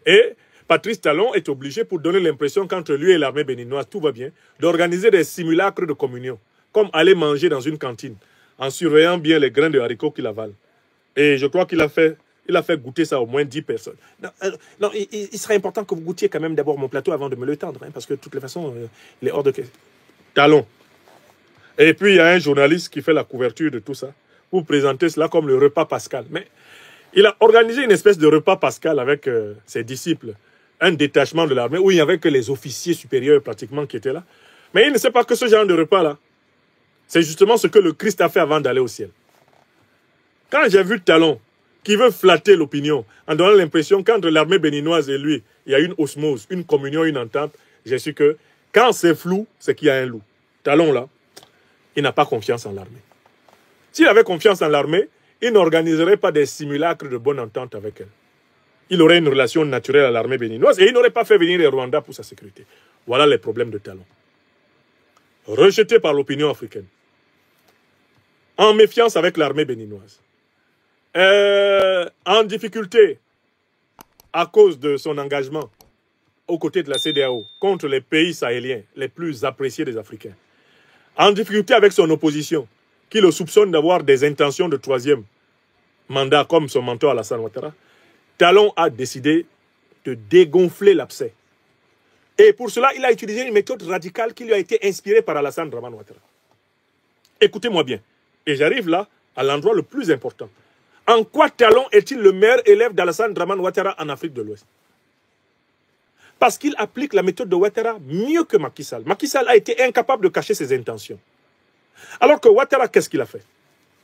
Et Patrice Talon est obligé, pour donner l'impression qu'entre lui et l'armée béninoise, tout va bien, d'organiser des simulacres de communion, comme aller manger dans une cantine, en surveillant bien les grains de haricots qu'il avale. Et je crois qu'il a fait goûter ça à au moins 10 personnes. Non, il serait important que vous goûtiez quand même d'abord mon plateau avant de me le tendre, hein, parce que de toutes les façons, il est hors de question. Talon. Et puis, il y a un journaliste qui fait la couverture de tout ça. Vous présentez cela comme le repas pascal. Mais il a organisé une espèce de repas pascal avec ses disciples. Un détachement de l'armée où il n'y avait que les officiers supérieurs pratiquement qui étaient là. Mais il ne sait pas que ce genre de repas-là, c'est justement ce que le Christ a fait avant d'aller au ciel. Quand j'ai vu Talon qui veut flatter l'opinion en donnant l'impression qu'entre l'armée béninoise et lui, il y a une osmose, une communion, une entente, j'ai su que quand c'est flou, c'est qu'il y a un loup. Talon là, il n'a pas confiance en l'armée. S'il avait confiance en l'armée, il n'organiserait pas des simulacres de bonne entente avec elle. Il aurait une relation naturelle à l'armée béninoise et il n'aurait pas fait venir les Rwandais pour sa sécurité. Voilà les problèmes de Talon. Rejeté par l'opinion africaine. En méfiance avec l'armée béninoise. En difficulté à cause de son engagement aux côtés de la CEDEAO contre les pays sahéliens les plus appréciés des Africains. En difficulté avec son opposition, qui le soupçonne d'avoir des intentions de troisième mandat comme son mentor Alassane Ouattara. Talon a décidé de dégonfler l'abcès. Et pour cela, il a utilisé une méthode radicale qui lui a été inspirée par Alassane Dramane Ouattara. Écoutez-moi bien. Et j'arrive là, à l'endroit le plus important. En quoi Talon est-il le meilleur élève d'Alassane Dramane Ouattara en Afrique de l'Ouest? Parce qu'il applique la méthode de Ouattara mieux que Macky Sall. Macky Sall a été incapable de cacher ses intentions. Alors que Ouattara, qu'est-ce qu'il a fait?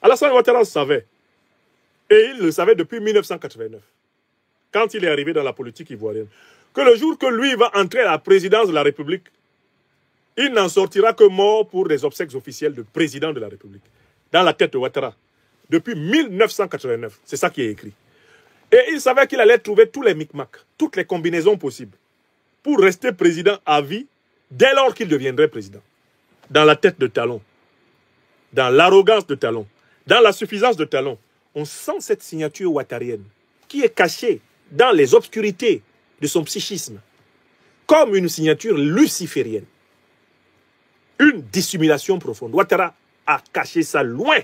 Alassane Ouattara savait. Et il le savait depuis 1989. Quand il est arrivé dans la politique ivoirienne. Que le jour que lui va entrer à la présidence de la République, il n'en sortira que mort pour les obsèques officielles de président de la République. Dans la tête de Ouattara. Depuis 1989. C'est ça qui est écrit. Et il savait qu'il allait trouver tous les micmacs, toutes les combinaisons possibles pour rester président à vie dès lors qu'il deviendrait président. Dans la tête de Talon, dans l'arrogance de Talon, dans la suffisance de Talon, on sent cette signature ouattarienne qui est cachée dans les obscurités de son psychisme, comme une signature luciférienne. Une dissimulation profonde. Ouattara a caché ça loin.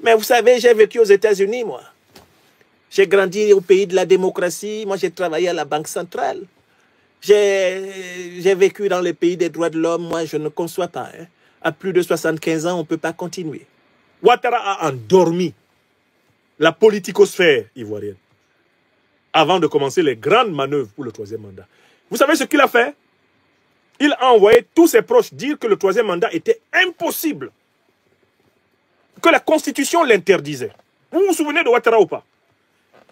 Mais vous savez, j'ai vécu aux États-Unis, moi. J'ai grandi au pays de la démocratie. Moi, j'ai travaillé à la Banque centrale. J'ai vécu dans les pays des droits de l'homme. Moi, je ne conçois pas. Hein. À plus de 75 ans, on ne peut pas continuer. Ouattara a endormi la politicosphère ivoirienne avant de commencer les grandes manœuvres pour le troisième mandat. Vous savez ce qu'il a fait? Il a envoyé tous ses proches dire que le troisième mandat était impossible. Que la Constitution l'interdisait. Vous vous souvenez de Ouattara ou pas?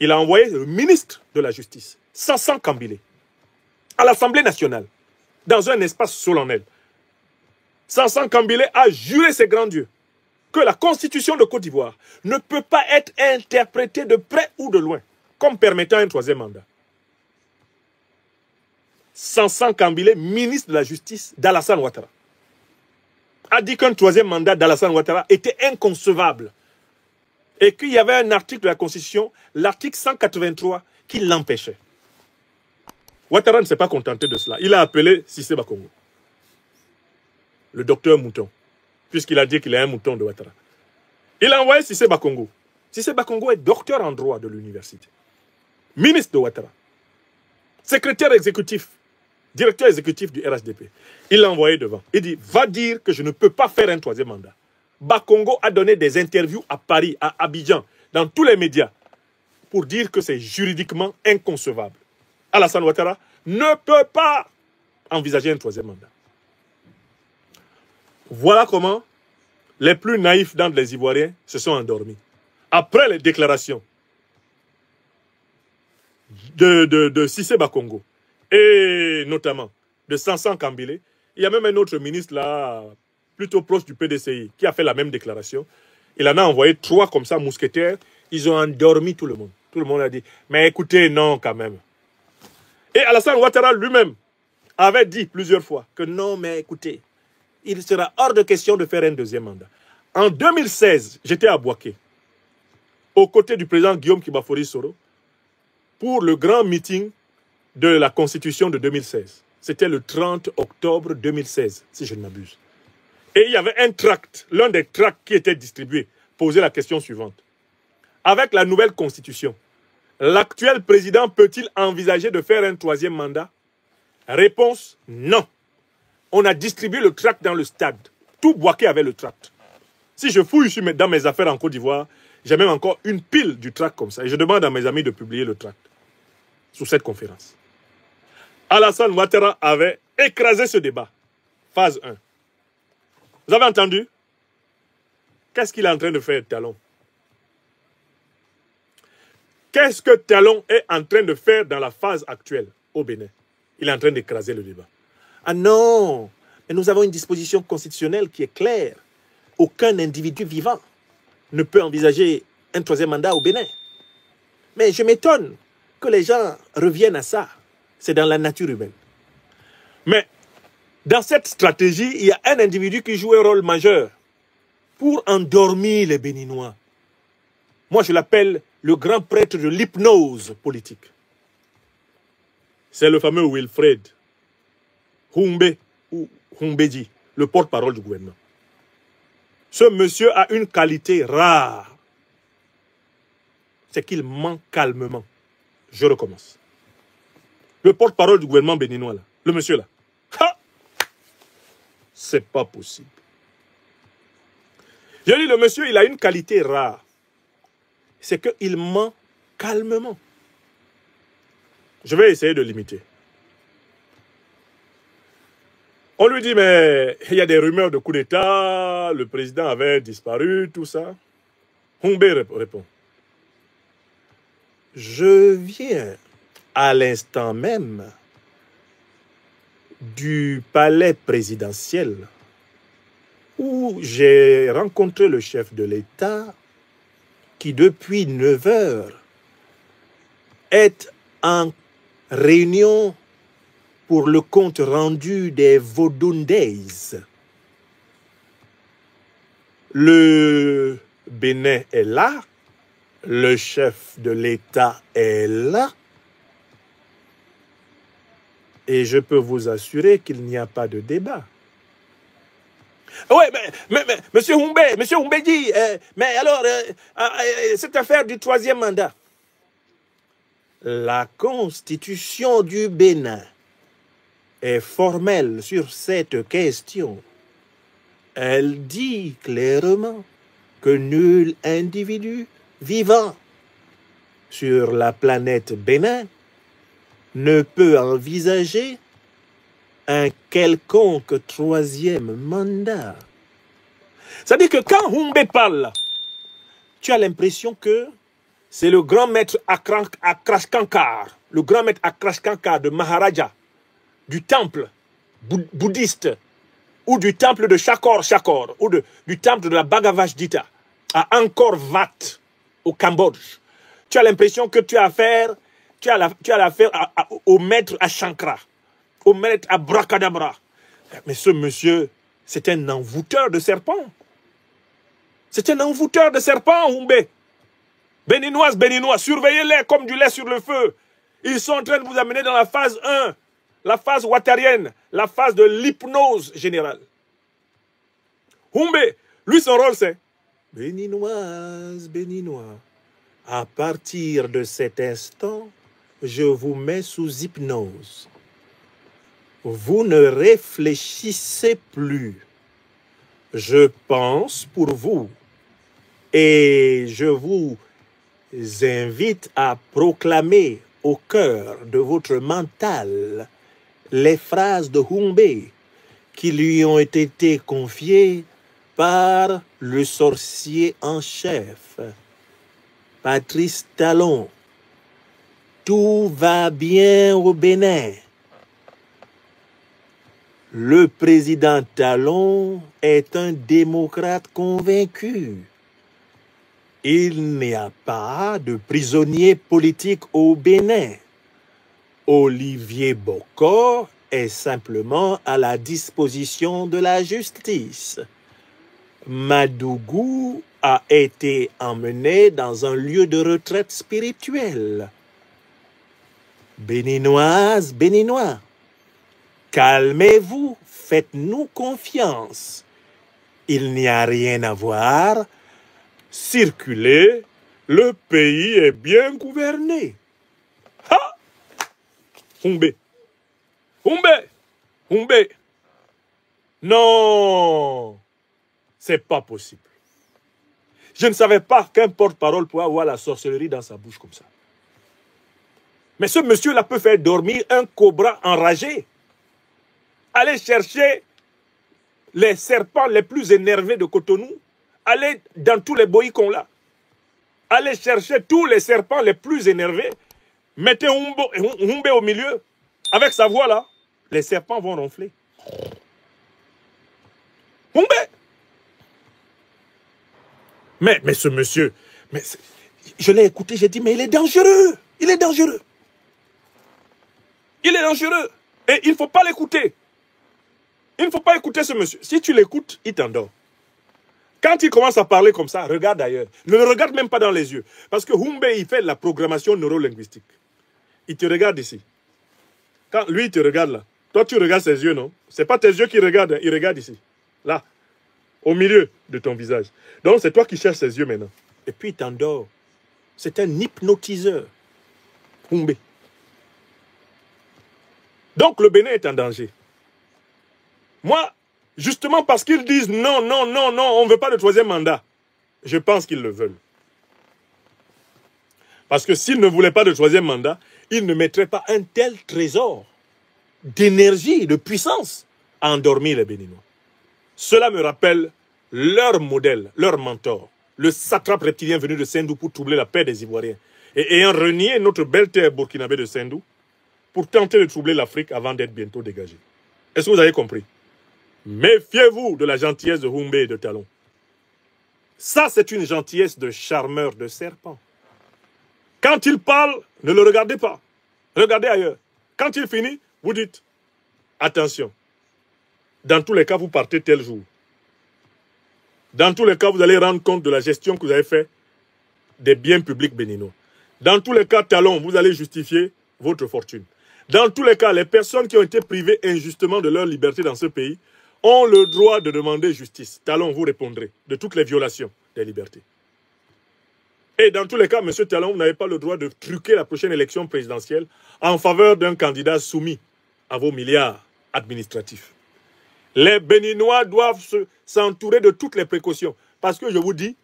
Il a envoyé le ministre de la Justice, Sansan Kambilé, à l'Assemblée nationale, dans un espace solennel. Sansan Kambilé a juré ses grands dieux que la Constitution de Côte d'Ivoire ne peut pas être interprétée de près ou de loin comme permettant un troisième mandat. Sansan Kambilé, ministre de la Justice d'Alassane Ouattara, a dit qu'un troisième mandat d'Alassane Ouattara était inconcevable et qu'il y avait un article de la Constitution, l'article 183, qui l'empêchait. Ouattara ne s'est pas contenté de cela. Il a appelé Cissé Bakongo, le docteur Mouton, puisqu'il a dit qu'il est un mouton de Ouattara. Il a envoyé Cissé Bakongo. Cissé Bakongo est docteur en droit de l'université, ministre de Ouattara, secrétaire exécutif, directeur exécutif du RHDP. Il l'a envoyé devant. Il dit, va dire que je ne peux pas faire un troisième mandat. Bakongo a donné des interviews à Paris, à Abidjan, dans tous les médias, pour dire que c'est juridiquement inconcevable. Alassane Ouattara ne peut pas envisager un troisième mandat. Voilà comment les plus naïfs d'entre les Ivoiriens se sont endormis. Après les déclarations de Cissé Bakongo, et notamment de Sansan Kambilé, il y a même un autre ministre là, plutôt proche du PDCI, qui a fait la même déclaration. Il en a envoyé 3 comme ça, mousquetaires. Ils ont endormi tout le monde. Tout le monde a dit, mais écoutez, non quand même. Et Alassane Ouattara lui-même avait dit plusieurs fois que non, mais écoutez, il sera hors de question de faire un deuxième mandat. En 2016, j'étais à Bouaké, aux côtés du président Guillaume Kibafori Soro, pour le grand meeting de la Constitution de 2016. C'était le 30 octobre 2016, si je ne m'abuse. Et il y avait un tract, l'un des tracts qui était distribué, posait la question suivante. Avec la nouvelle Constitution, l'actuel président peut-il envisager de faire un troisième mandat? Réponse, non. On a distribué le tract dans le stade. Tout Bouaké avait le tract. Si je fouille dans mes affaires en Côte d'Ivoire, j'ai même encore une pile du tract comme ça. Et je demande à mes amis de publier le tract sous cette conférence. Alassane Ouattara avait écrasé ce débat. Phase 1. Vous avez entendu? Qu'est-ce qu'il est en train de faire, Talon? Qu'est-ce que Talon est en train de faire dans la phase actuelle au Bénin? Il est en train d'écraser le débat. Ah non, mais nous avons une disposition constitutionnelle qui est claire. Aucun individu vivant ne peut envisager un troisième mandat au Bénin. Mais je m'étonne que les gens reviennent à ça. C'est dans la nature humaine. Mais dans cette stratégie, il y a un individu qui joue un rôle majeur pour endormir les Béninois. Moi, je l'appelle le grand prêtre de l'hypnose politique. C'est le fameux Wilfred Humbe, ou Humbeji, le porte-parole du gouvernement. Ce monsieur a une qualité rare. C'est qu'il ment calmement. Je recommence. Le porte-parole du gouvernement béninois, là, le monsieur là. C'est pas possible. Je dis, le monsieur, il a une qualité rare. C'est qu'il ment calmement. Je vais essayer de l'imiter. On lui dit, mais il y a des rumeurs de coup d'État, le président avait disparu, tout ça. Humbé répond, je viens à l'instant même du palais présidentiel où j'ai rencontré le chef de l'État qui depuis 9 heures est en réunion pour le compte rendu des Vodun Days. Le Bénin est là, le chef de l'État est là, et je peux vous assurer qu'il n'y a pas de débat. Oui, mais Monsieur Humbé dit, mais alors, cette affaire du 3e mandat, la Constitution du Bénin est formelle sur cette question. Elle dit clairement que nul individu vivant sur la planète Bénin ne peut envisager un quelconque 3e mandat. C'est-à-dire que quand Humbé parle, tu as l'impression que c'est le grand maître Akrashkankar, le grand maître Akrashkankar de Maharaja, du temple bouddhiste, ou du temple de Shakor, ou du temple de la Bhagavad Gita, à Angkor Wat, au Cambodge. Tu as l'impression que tu as affaire, au maître Ashankara, au maître Abracadabra. Mais ce monsieur, c'est un envoûteur de serpents. C'est un envoûteur de serpents, Humbé. Béninoises, Béninois, surveillez-les comme du lait sur le feu. Ils sont en train de vous amener dans la phase 1, la phase watarienne, la phase de l'hypnose générale. Humbé, lui, son rôle, c'est Béninoises, Béninois, à partir de cet instant, je vous mets sous hypnose. Vous ne réfléchissez plus. Je pense pour vous. Et je vous invite à proclamer au cœur de votre mental les phrases de Humbé qui lui ont été confiées par le sorcier en chef, Patrice Talon. Tout va bien au Bénin. Le président Talon est un démocrate convaincu. Il n'y a pas de prisonnier politique au Bénin. Olivier Bokor est simplement à la disposition de la justice. Madougou a été emmené dans un lieu de retraite spirituelle. Béninoises, Béninois, calmez-vous, faites-nous confiance. Il n'y a rien à voir. Circulez, le pays est bien gouverné. Ha! Humbé. Humbé. Humbé. Non, c'est pas possible. Je ne savais pas qu'un porte-parole pouvait avoir la sorcellerie dans sa bouche comme ça. Mais ce monsieur-là peut faire dormir un cobra enragé. Allez chercher les serpents les plus énervés de Cotonou. Allez dans tous les boïcons là. Allez chercher tous les serpents les plus énervés. Mettez Humbé au milieu. Avec sa voix là, les serpents vont ronfler. Humbé! Mais ce monsieur, je l'ai écouté, j'ai dit, mais il est dangereux. Il est dangereux. Il est dangereux. Et il ne faut pas l'écouter. Il ne faut pas écouter ce monsieur. Si tu l'écoutes, il t'endort. Quand il commence à parler comme ça, regarde ailleurs. Ne le regarde même pas dans les yeux. Parce que Humbé, il fait la programmation neurolinguistique. Il te regarde ici. Quand lui, il te regarde là. Toi, tu regardes ses yeux, non? Ce n'est pas tes yeux qui regardent. Il regarde ici. Là. Au milieu de ton visage. Donc, c'est toi qui cherches ses yeux maintenant. Et puis, il t'endort. C'est un hypnotiseur. Humbé. Donc, le Bénin est en danger. Moi, justement parce qu'ils disent non, non, non, non, on ne veut pas de 3e mandat. Je pense qu'ils le veulent. Parce que s'ils ne voulaient pas de 3e mandat, ils ne mettraient pas un tel trésor d'énergie, de puissance a endormi les Béninois. Cela me rappelle leur modèle, leur mentor, le satrape reptilien venu de Sendou pour troubler la paix des Ivoiriens et ayant renié notre belle terre burkinabé de Sendou pour tenter de troubler l'Afrique avant d'être bientôt dégagé. Est-ce que vous avez compris? Méfiez-vous de la gentillesse de Humbe et de Talon. Ça, c'est une gentillesse de charmeur de serpent. Quand il parle, ne le regardez pas. Regardez ailleurs. Quand il finit, vous dites, attention. Dans tous les cas, vous partez tel jour. Dans tous les cas, vous allez rendre compte de la gestion que vous avez faite des biens publics béninois. Dans tous les cas, Talon, vous allez justifier votre fortune. Dans tous les cas, les personnes qui ont été privées injustement de leur liberté dans ce pays ont le droit de demander justice. Talon, vous répondrez de toutes les violations des libertés. Et dans tous les cas, M. Talon, vous n'avez pas le droit de truquer la prochaine élection présidentielle en faveur d'un candidat soumis à vos milliards administratifs. Les Béninois doivent s'entourer de toutes les précautions. Parce que je vous dis,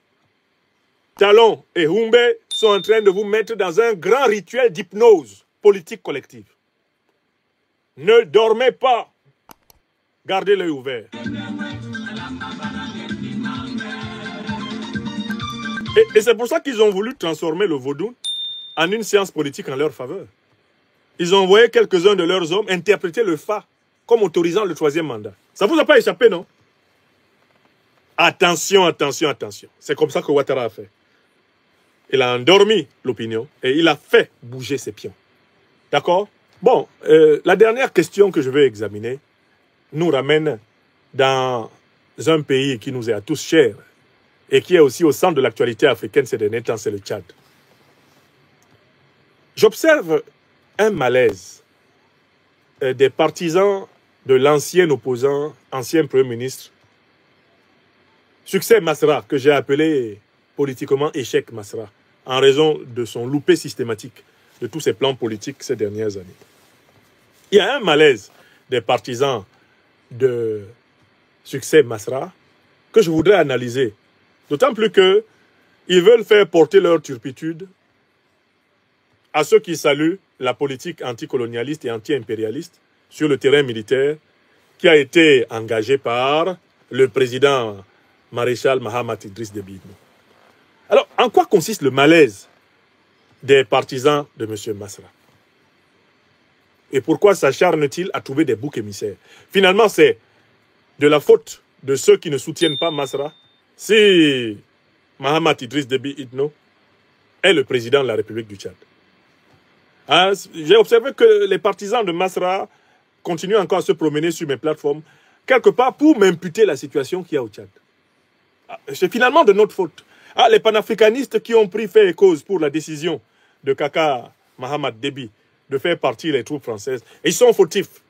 Talon et Humbe sont en train de vous mettre dans un grand rituel d'hypnose politique collective. Ne dormez pas. Gardez l'œil ouvert. Et c'est pour ça qu'ils ont voulu transformer le vaudou en une séance politique en leur faveur. Ils ont envoyé quelques-uns de leurs hommes interpréter le FA comme autorisant le 3e mandat. Ça ne vous a pas échappé, non? Attention, attention, attention. C'est comme ça que Ouattara a fait. Il a endormi l'opinion et il a fait bouger ses pions. D'accord? Bon, la dernière question que je vais examiner nous ramène dans un pays qui nous est à tous cher et qui est aussi au centre de l'actualité africaine ces derniers temps, c'est le Tchad. J'observe un malaise des partisans de l'ancien opposant, ancien Premier ministre, Succès Masra, que j'ai appelé politiquement échec Masra, en raison de son loupé systématique de tous ses plans politiques ces dernières années. Il y a un malaise des partisans de Succès Masra que je voudrais analyser, d'autant plus qu'ils veulent faire porter leur turpitude à ceux qui saluent la politique anticolonialiste et anti-impérialiste sur le terrain militaire qui a été engagé par le président maréchal Mahamat Idriss Déby Itno. Alors, en quoi consiste le malaise des partisans de M. Masra? Et pourquoi s'acharnent-ils à trouver des boucs émissaires? Finalement, c'est de la faute de ceux qui ne soutiennent pas Masra si Mahamat Idriss Déby Itno est le président de la République du Tchad. Hein, j'ai observé que les partisans de Masra continuent encore à se promener sur mes plateformes, quelque part pour m'imputer la situation qu'il y a au Tchad. C'est finalement de notre faute. Ah, les panafricanistes qui ont pris fait et cause pour la décision de Kaka Mahamat Déby de faire partir les troupes françaises, ils sont fautifs.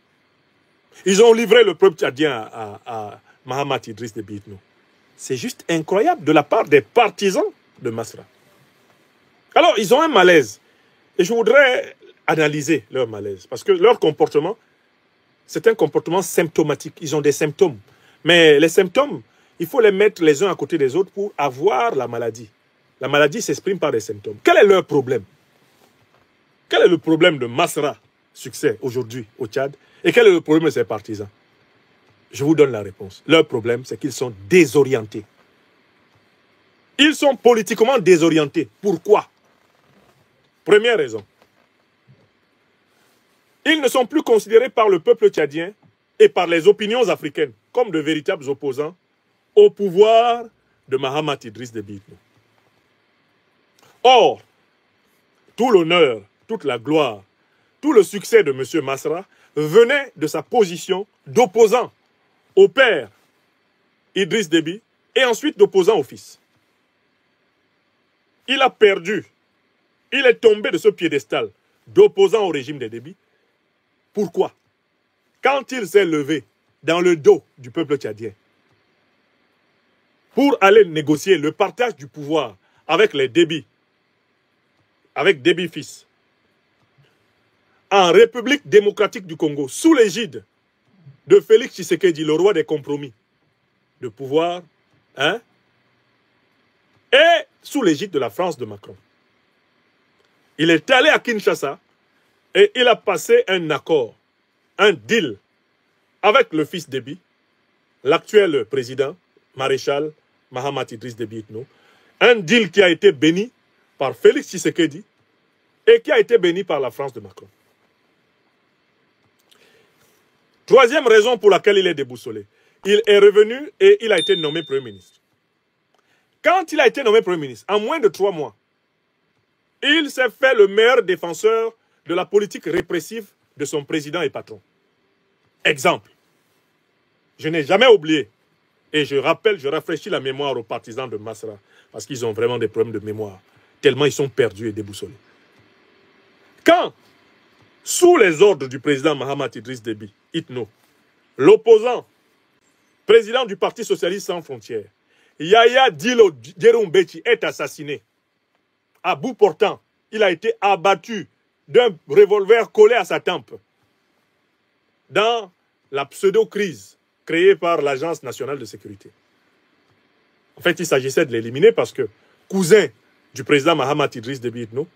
Ils ont livré le peuple tchadien à Mahamat Idriss Déby Itno. C'est juste incroyable de la part des partisans de Masra. Alors, ils ont un malaise. Et je voudrais analyser leur malaise. Parce que leur comportement, c'est un comportement symptomatique. Ils ont des symptômes. Mais les symptômes, il faut les mettre les uns à côté des autres pour avoir la maladie. La maladie s'exprime par des symptômes. Quel est leur problème? Quel est le problème de Masra, Succès, aujourd'hui au Tchad? Et quel est le problème de ses partisans? Je vous donne la réponse. Leur problème, c'est qu'ils sont désorientés. Ils sont politiquement désorientés. Pourquoi? Première raison. Ils ne sont plus considérés par le peuple tchadien et par les opinions africaines comme de véritables opposants au pouvoir de Mahamat Idriss Déby Itno. Or, tout l'honneur, toute la gloire, tout le succès de M. Masra venait de sa position d'opposant au père Idriss Déby et ensuite d'opposant au fils. Il a perdu. Il est tombé de ce piédestal d'opposant au régime des Déby. Pourquoi? Quand il s'est levé dans le dos du peuple tchadien pour aller négocier le partage du pouvoir avec les Déby, avec Déby fils, en République démocratique du Congo, sous l'égide de Félix Tshisekedi, le roi des compromis de pouvoir, hein, et sous l'égide de la France de Macron. Il est allé à Kinshasa et il a passé un accord, un deal avec le fils Déby, l'actuel président, maréchal Mahamat Idriss Déby Itno, un deal qui a été béni par Félix Tshisekedi et qui a été béni par la France de Macron. Troisième raison pour laquelle il est déboussolé. Il est revenu et il a été nommé Premier ministre. Quand il a été nommé Premier ministre, en moins de 3 mois, il s'est fait le meilleur défenseur de la politique répressive de son président et patron. Exemple, je n'ai jamais oublié, et je rappelle, je rafraîchis la mémoire aux partisans de Masra, parce qu'ils ont vraiment des problèmes de mémoire, tellement ils sont perdus et déboussolés. Quand, sous les ordres du président Mahamat Idriss Déby Itno, l'opposant, président du Parti socialiste sans frontières, Yaya Dilo Djeroumbéchi est assassiné. À bout portant, il a été abattu d'un revolver collé à sa tempe dans la pseudo-crise créée par l'Agence nationale de sécurité. En fait, il s'agissait de l'éliminer parce que, cousin du président Mahamat Idriss Déby Itno,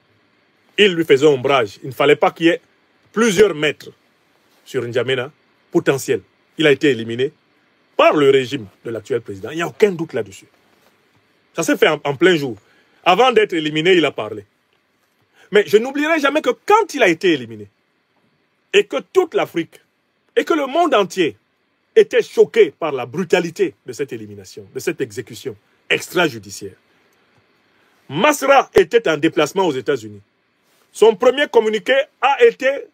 il lui faisait ombrage. Il ne fallait pas qu'il y ait plusieurs mètres sur N'Djamena potentiel. Il a été éliminé par le régime de l'actuel président. Il n'y a aucun doute là-dessus. Ça s'est fait en plein jour. Avant d'être éliminé, il a parlé. Mais je n'oublierai jamais que quand il a été éliminé, et que toute l'Afrique, et que le monde entier était choqué par la brutalité de cette élimination, de cette exécution extrajudiciaire, Masra était en déplacement aux États-Unis. Son premier communiqué a été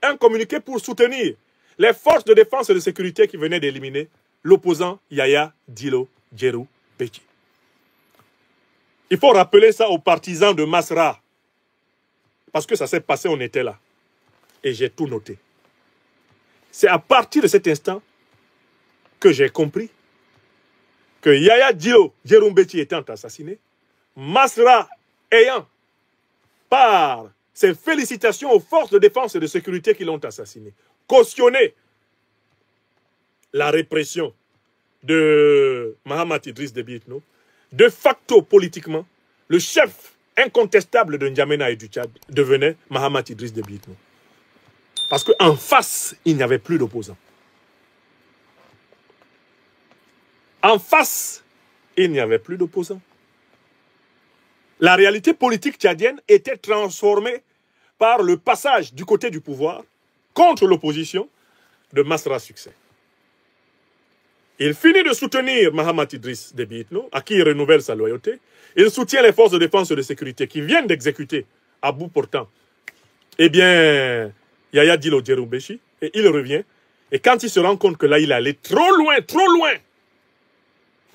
un communiqué pour soutenir les forces de défense et de sécurité qui venaient d'éliminer l'opposant Yaya Dilo Djeroumbéchi. Il faut rappeler ça aux partisans de Masra. Parce que ça s'est passé, on était là. Et j'ai tout noté. C'est à partir de cet instant que j'ai compris que Yaya Dilo Djeroumbéchi étant assassiné, Masra ayant, par ses félicitations aux forces de défense et de sécurité qui l'ont assassiné, cautionné la répression de Mahamat Idriss Déby Itno, de facto politiquement, le chef incontestable de N'Djamena et du Tchad devenait Mahamat Idriss Déby Itno. Parce qu'en face, il n'y avait plus d'opposants. En face, il n'y avait plus d'opposants. La réalité politique tchadienne était transformée par le passage du côté du pouvoir contre l'opposition de Masra Succès. Il finit de soutenir Mahamat Idriss Déby Itno, à qui il renouvelle sa loyauté. Il soutient les forces de défense et de sécurité qui viennent d'exécuter à bout portant, eh bien, Yaya Dilo Djeroumbéchi, et il revient. Et quand il se rend compte que là, il est allé trop loin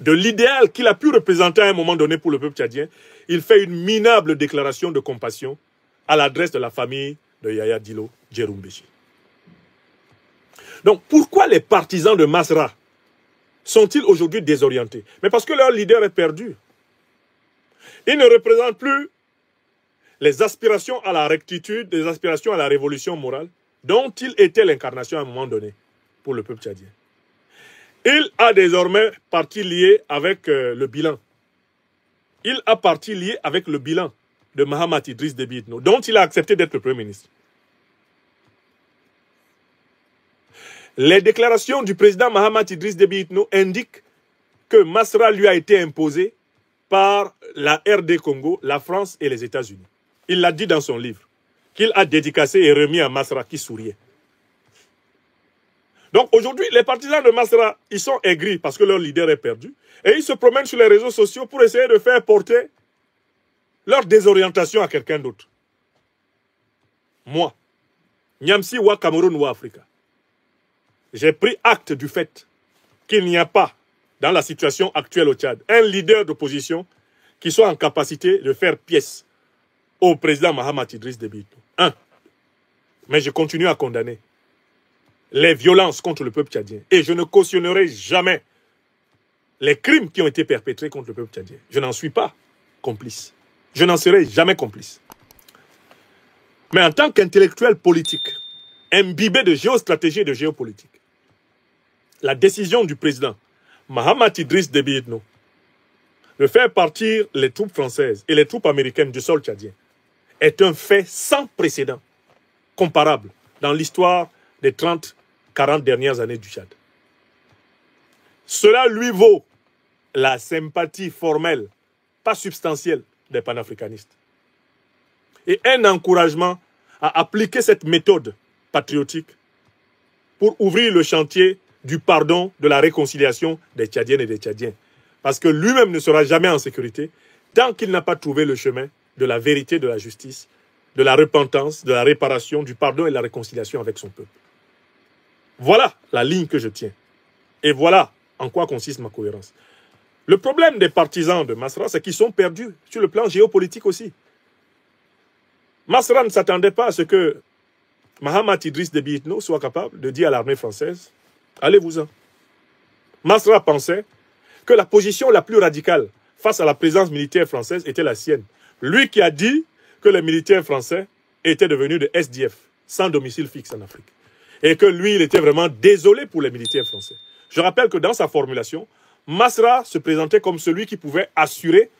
de l'idéal qu'il a pu représenter à un moment donné pour le peuple tchadien, il fait une minable déclaration de compassion à l'adresse de la famille de Yaya Dilo Djeroumbéchi. Donc, pourquoi les partisans de Masra sont-ils aujourd'hui désorientés? Mais parce que leur leader est perdu. Il ne représente plus les aspirations à la rectitude, les aspirations à la révolution morale dont il était l'incarnation à un moment donné pour le peuple tchadien. Il a désormais parti lié avec le bilan. Il a parti lié avec le bilan de Mahamat Idriss Déby Itno, dont il a accepté d'être le Premier ministre. Les déclarations du président Mahamat Idriss Déby Itno indiquent que Masra lui a été imposé par la RD Congo, la France et les États-Unis. Il l'a dit dans son livre, qu'il a dédicacé et remis à Masra qui souriait. Donc aujourd'hui, les partisans de Masra, ils sont aigris parce que leur leader est perdu. Et ils se promènent sur les réseaux sociaux pour essayer de faire porter leur désorientation à quelqu'un d'autre. Moi, Nyamsi wa Cameroun ou Africa, j'ai pris acte du fait qu'il n'y a pas, dans la situation actuelle au Tchad, un leader d'opposition qui soit en capacité de faire pièce au président Mahamat Idriss Déby Itno. Mais je continue à condamner les violences contre le peuple tchadien. Et je ne cautionnerai jamais les crimes qui ont été perpétrés contre le peuple tchadien. Je n'en suis pas complice. Je n'en serai jamais complice. Mais en tant qu'intellectuel politique, imbibé de géostratégie et de géopolitique, la décision du président Mahamat Idriss Déby Itno de faire partir les troupes françaises et les troupes américaines du sol tchadien est un fait sans précédent, comparable dans l'histoire des 30 40 dernières années du Tchad. Cela lui vaut la sympathie formelle, pas substantielle, des panafricanistes. Et un encouragement à appliquer cette méthode patriotique pour ouvrir le chantier du pardon, de la réconciliation des Tchadiennes et des Tchadiens. Parce que lui-même ne sera jamais en sécurité tant qu'il n'a pas trouvé le chemin de la vérité, de la justice, de la repentance, de la réparation, du pardon et de la réconciliation avec son peuple. Voilà la ligne que je tiens. Et voilà en quoi consiste ma cohérence. Le problème des partisans de Masra, c'est qu'ils sont perdus sur le plan géopolitique aussi. Masra ne s'attendait pas à ce que Mahamat Idriss Déby Itno soit capable de dire à l'armée française « Allez-vous-en ». Masra pensait que la position la plus radicale face à la présence militaire française était la sienne. Lui qui a dit que les militaires français étaient devenus des SDF, sans domicile fixe en Afrique. Et que lui, il était vraiment désolé pour les militaires français. Je rappelle que dans sa formulation, Masra se présentait comme celui qui pouvait assurer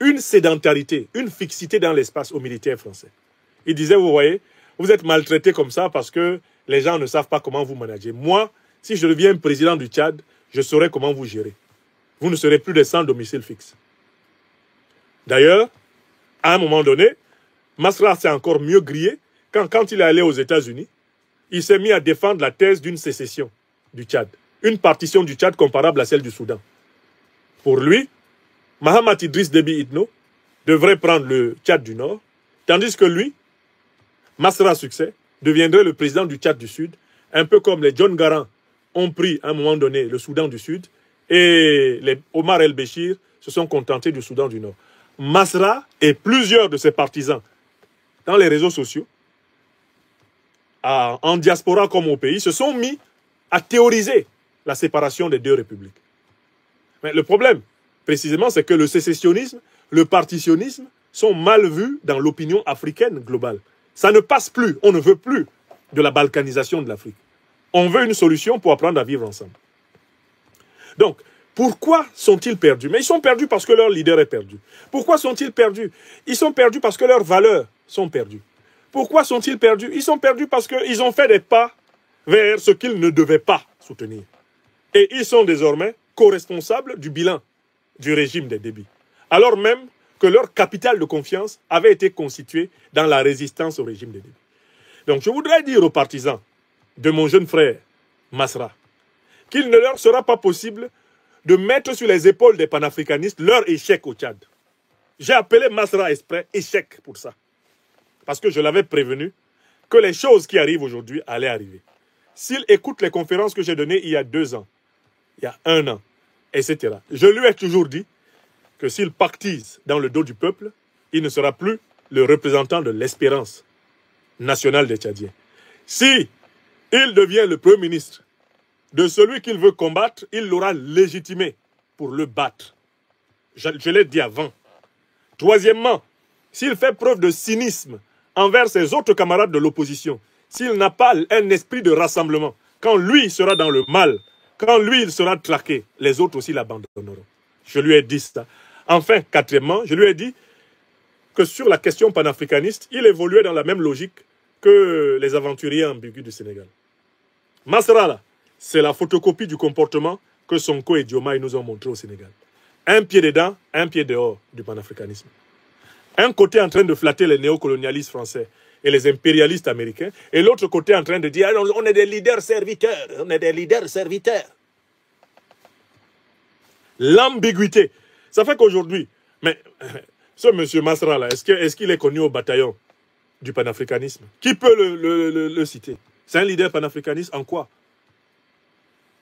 une sédentarité, une fixité dans l'espace aux militaires français. Il disait, vous voyez, vous êtes maltraités comme ça parce que les gens ne savent pas comment vous manager. Moi, si je deviens président du Tchad, je saurai comment vous gérer. Vous ne serez plus des sans domicile fixe. D'ailleurs, à un moment donné, Masra s'est encore mieux grillé quand il est allé aux États-Unis. Il s'est mis à défendre la thèse d'une sécession du Tchad. Une partition du Tchad comparable à celle du Soudan. Pour lui, Mahamat Idriss Déby Itno devrait prendre le Tchad du Nord, tandis que lui, Masra Succès, deviendrait le président du Tchad du Sud, un peu comme les John Garang ont pris à un moment donné le Soudan du Sud et les Omar el-Béchir se sont contentés du Soudan du Nord. Masra et plusieurs de ses partisans dans les réseaux sociaux, en diaspora comme au pays, se sont mis à théoriser la séparation des deux républiques. Mais le problème, précisément, c'est que le sécessionnisme, le partitionnisme sont mal vus dans l'opinion africaine globale. Ça ne passe plus, on ne veut plus de la balkanisation de l'Afrique. On veut une solution pour apprendre à vivre ensemble. Donc, pourquoi sont-ils perdus? Mais ils sont perdus parce que leur leader est perdu. Pourquoi sont-ils perdus? Ils sont perdus parce que leurs valeurs sont perdues. Pourquoi sont-ils perdus? Ils sont perdus parce qu'ils ont fait des pas vers ce qu'ils ne devaient pas soutenir. Et ils sont désormais co-responsables du bilan du régime des Déby. Alors même que leur capital de confiance avait été constitué dans la résistance au régime des Déby. Donc je voudrais dire aux partisans de mon jeune frère Masra qu'il ne leur sera pas possible de mettre sur les épaules des panafricanistes leur échec au Tchad. J'ai appelé Masra exprès échec pour ça. Parce que je l'avais prévenu que les choses qui arrivent aujourd'hui allaient arriver. S'il écoute les conférences que j'ai données il y a 2 ans, il y a 1 an, etc. Je lui ai toujours dit que s'il pactise dans le dos du peuple, il ne sera plus le représentant de l'espérance nationale des Tchadiens. Si il devient le Premier ministre de celui qu'il veut combattre, il l'aura légitimé pour le battre. Je l'ai dit avant. Troisièmement, s'il fait preuve de cynisme envers ses autres camarades de l'opposition, s'il n'a pas un esprit de rassemblement, quand lui sera dans le mal, quand lui il sera traqué, les autres aussi l'abandonneront. Je lui ai dit ça. Enfin, quatrièmement, je lui ai dit que sur la question panafricaniste, il évoluait dans la même logique que les aventuriers ambigus du Sénégal. Masra, là, c'est la photocopie du comportement que Sonko et Diomaye nous ont montré au Sénégal. Un pied dedans, un pied dehors du panafricanisme. Un côté en train de flatter les néocolonialistes français et les impérialistes américains, et l'autre côté en train de dire « on est des leaders serviteurs, on est des leaders serviteurs ». L'ambiguïté. Ça fait qu'aujourd'hui, mais ce monsieur Masra, là, est-ce qu'il est connu au bataillon du panafricanisme? Qui peut le citer? C'est un leader panafricaniste en quoi?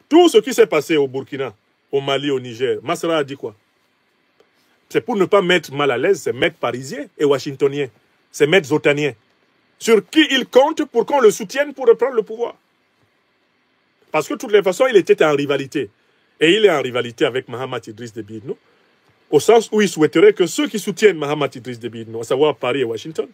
Tout ce qui s'est passé au Burkina, au Mali, au Niger, Masra a dit quoi? C'est pour ne pas mettre mal à l'aise ces maîtres parisiens et washingtoniens, ces maîtres otaniens, sur qui il compte pour qu'on le soutienne pour reprendre le pouvoir. Parce que de toutes les façons, il était en rivalité. Et il est en rivalité avec Mahamat Idriss Déby Itno, au sens où il souhaiterait que ceux qui soutiennent Mahamat Idriss Déby Itno, à savoir Paris et Washington,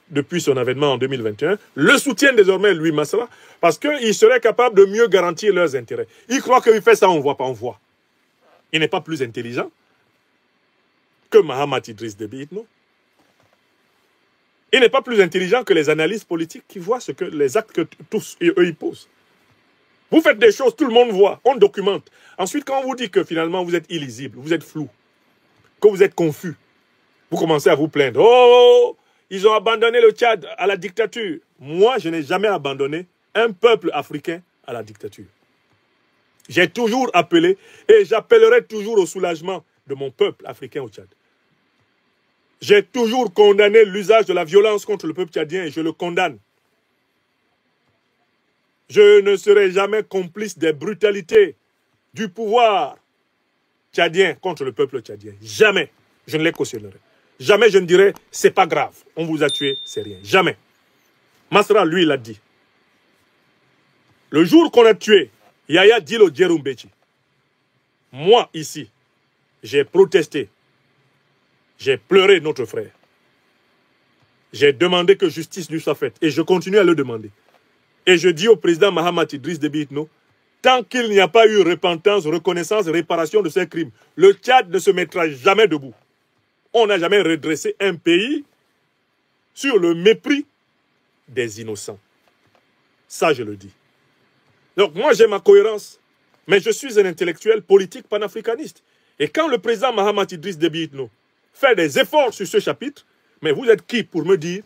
depuis son avènement en 2021, le soutiennent désormais, lui, Masra, parce qu'il serait capable de mieux garantir leurs intérêts. Il croit qu'il fait ça, on ne voit pas, on voit. Il n'est pas plus intelligent que Mahamat Idriss Déby Itno. Il n'est pas plus intelligent que les analystes politiques qui voient les actes que tous eux ils posent. Vous faites des choses, tout le monde voit, on documente. Ensuite, quand on vous dit que finalement vous êtes illisible, vous êtes flou, que vous êtes confus, vous commencez à vous plaindre. Oh, ils ont abandonné le Tchad à la dictature. Moi, je n'ai jamais abandonné un peuple africain à la dictature. J'ai toujours appelé et j'appellerai toujours au soulagement de mon peuple africain au Tchad. J'ai toujours condamné l'usage de la violence contre le peuple tchadien et je le condamne. Je ne serai jamais complice des brutalités du pouvoir tchadien contre le peuple tchadien. Jamais. Je ne les cautionnerai. Jamais je ne dirai, c'est pas grave, on vous a tué, c'est rien. Jamais. Masra, lui, il a dit. Le jour qu'on a tué Yaya Dilo Djerumbechi, moi, ici, j'ai protesté. J'ai pleuré notre frère. J'ai demandé que justice lui soit faite. Et je continue à le demander. Et je dis au président Mahamat Idriss Déby Itno, tant qu'il n'y a pas eu repentance, reconnaissance, réparation de ces crimes, le Tchad ne se mettra jamais debout. On n'a jamais redressé un pays sur le mépris des innocents. Ça, je le dis. Donc, moi, j'ai ma cohérence. Mais je suis un intellectuel politique panafricaniste. Et quand le président Mahamat Idriss Déby Itno fait des efforts sur ce chapitre, mais vous êtes qui pour me dire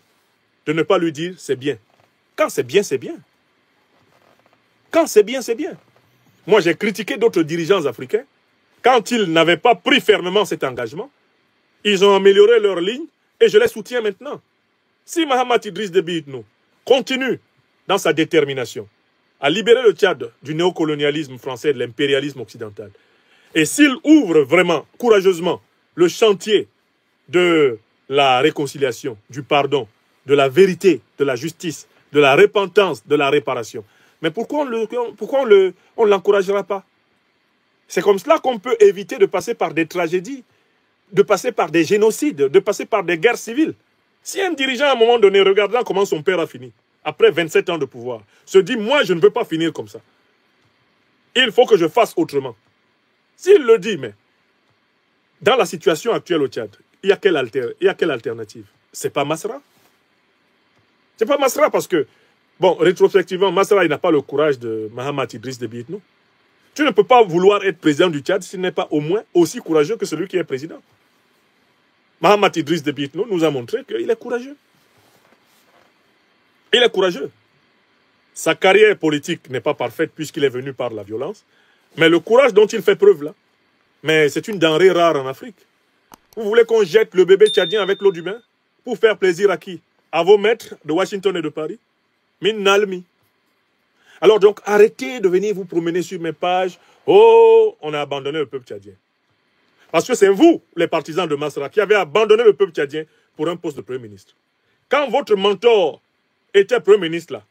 de ne pas lui dire c'est bien? Quand c'est bien, c'est bien. Quand c'est bien, c'est bien. Moi, j'ai critiqué d'autres dirigeants africains. Quand ils n'avaient pas pris fermement cet engagement, ils ont amélioré leur ligne et je les soutiens maintenant. Si Mahamat Idriss Déby Itno continue dans sa détermination à libérer le Tchad du néocolonialisme français et de l'impérialisme occidental, et s'il ouvre vraiment, courageusement, le chantier de la réconciliation, du pardon, de la vérité, de la justice, de la repentance, de la réparation, mais pourquoi on ne l'encouragera pas? C'est comme cela qu'on peut éviter de passer par des tragédies, de passer par des génocides, de passer par des guerres civiles. Si un dirigeant, à un moment donné, regardant comment son père a fini, après 27 ans de pouvoir, se dit, moi, je ne veux pas finir comme ça. Il faut que je fasse autrement. S'il le dit, mais dans la situation actuelle au Tchad, il y a quelle alternative? C'est pas Masra. C'est pas Masra parce que, bon, rétrospectivement, Masra, il n'a pas le courage de Mahamat Idriss Déby Itno. Tu ne peux pas vouloir être président du Tchad s'il n'est pas au moins aussi courageux que celui qui est président. Mahamat Idriss Déby Itno nous a montré qu'il est courageux. Il est courageux. Sa carrière politique n'est pas parfaite puisqu'il est venu par la violence. Mais le courage dont il fait preuve là, mais c'est une denrée rare en Afrique. Vous voulez qu'on jette le bébé tchadien avec l'eau du bain? Pour faire plaisir à qui? À vos maîtres de Washington et de Paris? Minalmi. Alors donc, arrêtez de venir vous promener sur mes pages. Oh, on a abandonné le peuple tchadien. Parce que c'est vous, les partisans de Masra, qui avez abandonné le peuple tchadien pour un poste de Premier ministre. Quand votre mentor était Premier ministre là,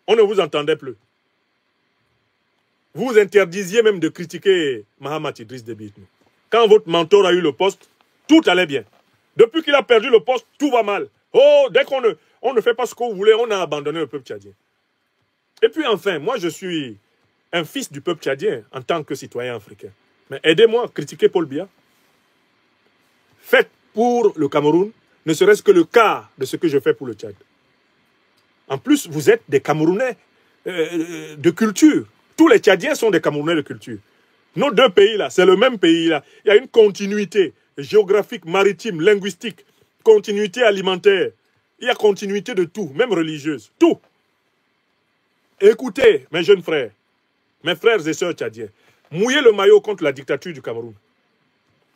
on ne vous entendait plus. Vous interdisiez même de critiquer Mahamat Idriss Déby Itno. Quand votre mentor a eu le poste, tout allait bien. Depuis qu'il a perdu le poste, tout va mal. Oh, dès qu'on ne fait pas ce qu'on voulait, on a abandonné le peuple tchadien. Et puis enfin, moi je suis un fils du peuple tchadien en tant que citoyen africain. Mais aidez-moi à critiquer Paul Biya. Faites pour le Cameroun, ne serait-ce que le quart de ce que je fais pour le Tchad. En plus, vous êtes des Camerounais de culture. Tous les Tchadiens sont des Camerounais de culture. Nos deux pays-là, c'est le même pays-là. Il y a une continuité géographique, maritime, linguistique, continuité alimentaire. Il y a continuité de tout, même religieuse. Tout. Écoutez, mes jeunes frères, mes frères et sœurs tchadiens, mouillez le maillot contre la dictature du Cameroun.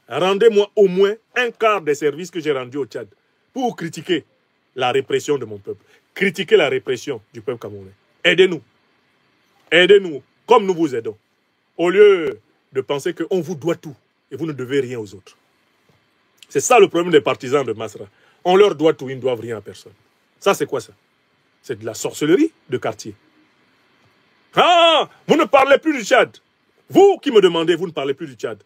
Rendez-moi au moins un quart des services que j'ai rendus au Tchad pour critiquer la répression de mon peuple, critiquer la répression du peuple camerounais. Aidez-nous. Aidez-nous comme nous vous aidons. Au lieu de penser qu'on vous doit tout et vous ne devez rien aux autres. C'est ça le problème des partisans de Masra. On leur doit tout, ils ne doivent rien à personne. Ça, c'est quoi ça? C'est de la sorcellerie de quartier. Ah, vous ne parlez plus du Tchad. Vous qui me demandez, vous ne parlez plus du Tchad.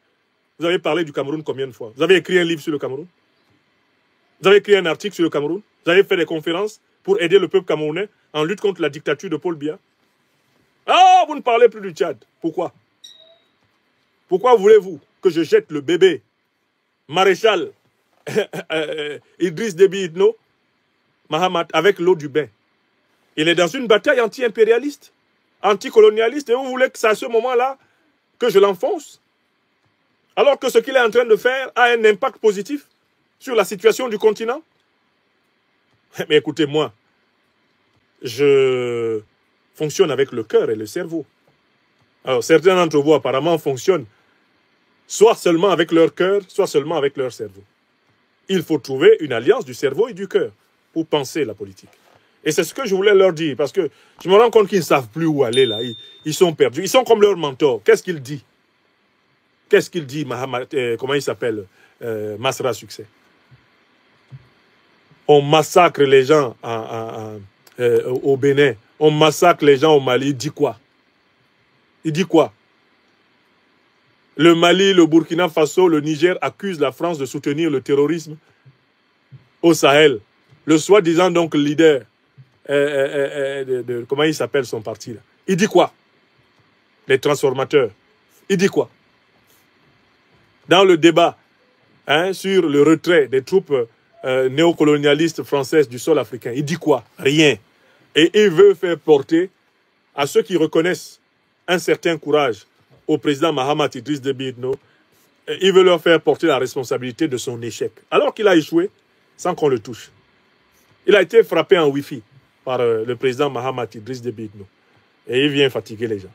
Vous avez parlé du Cameroun combien de fois? Vous avez écrit un livre sur le Cameroun? Vous avez écrit un article sur le Cameroun? Vous avez fait des conférences pour aider le peuple camerounais en lutte contre la dictature de Paul Biya? Ah, vous ne parlez plus du Tchad. Pourquoi? Pourquoi voulez-vous que je jette le bébé maréchal Idriss Déby Itno, Mahamat, avec l'eau du bain? Il est dans une bataille anti-impérialiste. anticolonialiste, et vous voulez que c'est à ce moment-là que je l'enfonce? Alors que ce qu'il est en train de faire a un impact positif sur la situation du continent? Mais écoutez-moi, je fonctionne avec le cœur et le cerveau. Alors certains d'entre vous apparemment fonctionnent soit seulement avec leur cœur, soit seulement avec leur cerveau. Il faut trouver une alliance du cerveau et du cœur pour penser la politique. Et c'est ce que je voulais leur dire, parce que je me rends compte qu'ils ne savent plus où aller là. Ils sont perdus. Ils sont comme leur mentor. Qu'est-ce qu'il dit? Qu'est-ce qu'il dit, comment il s'appelle, Masra Succès? On massacre les gens au Bénin. On massacre les gens au Mali. Il dit quoi? Il dit quoi? Le Mali, le Burkina Faso, le Niger accusent la France de soutenir le terrorisme au Sahel. Le soi-disant donc leader, comment il s'appelle son parti là? Il dit quoi? Les transformateurs. Il dit quoi? Dans le débat sur le retrait des troupes néocolonialistes françaises du sol africain, il dit quoi? Rien. Et il veut faire porter à ceux qui reconnaissent un certain courage au président Mahamat Idriss Déby Itno, il veut leur faire porter la responsabilité de son échec. Alors qu'il a échoué sans qu'on le touche. Il a été frappé en Wi-Fi par le président Mahamat Idriss Déby Itno. Et il vient fatiguer les gens.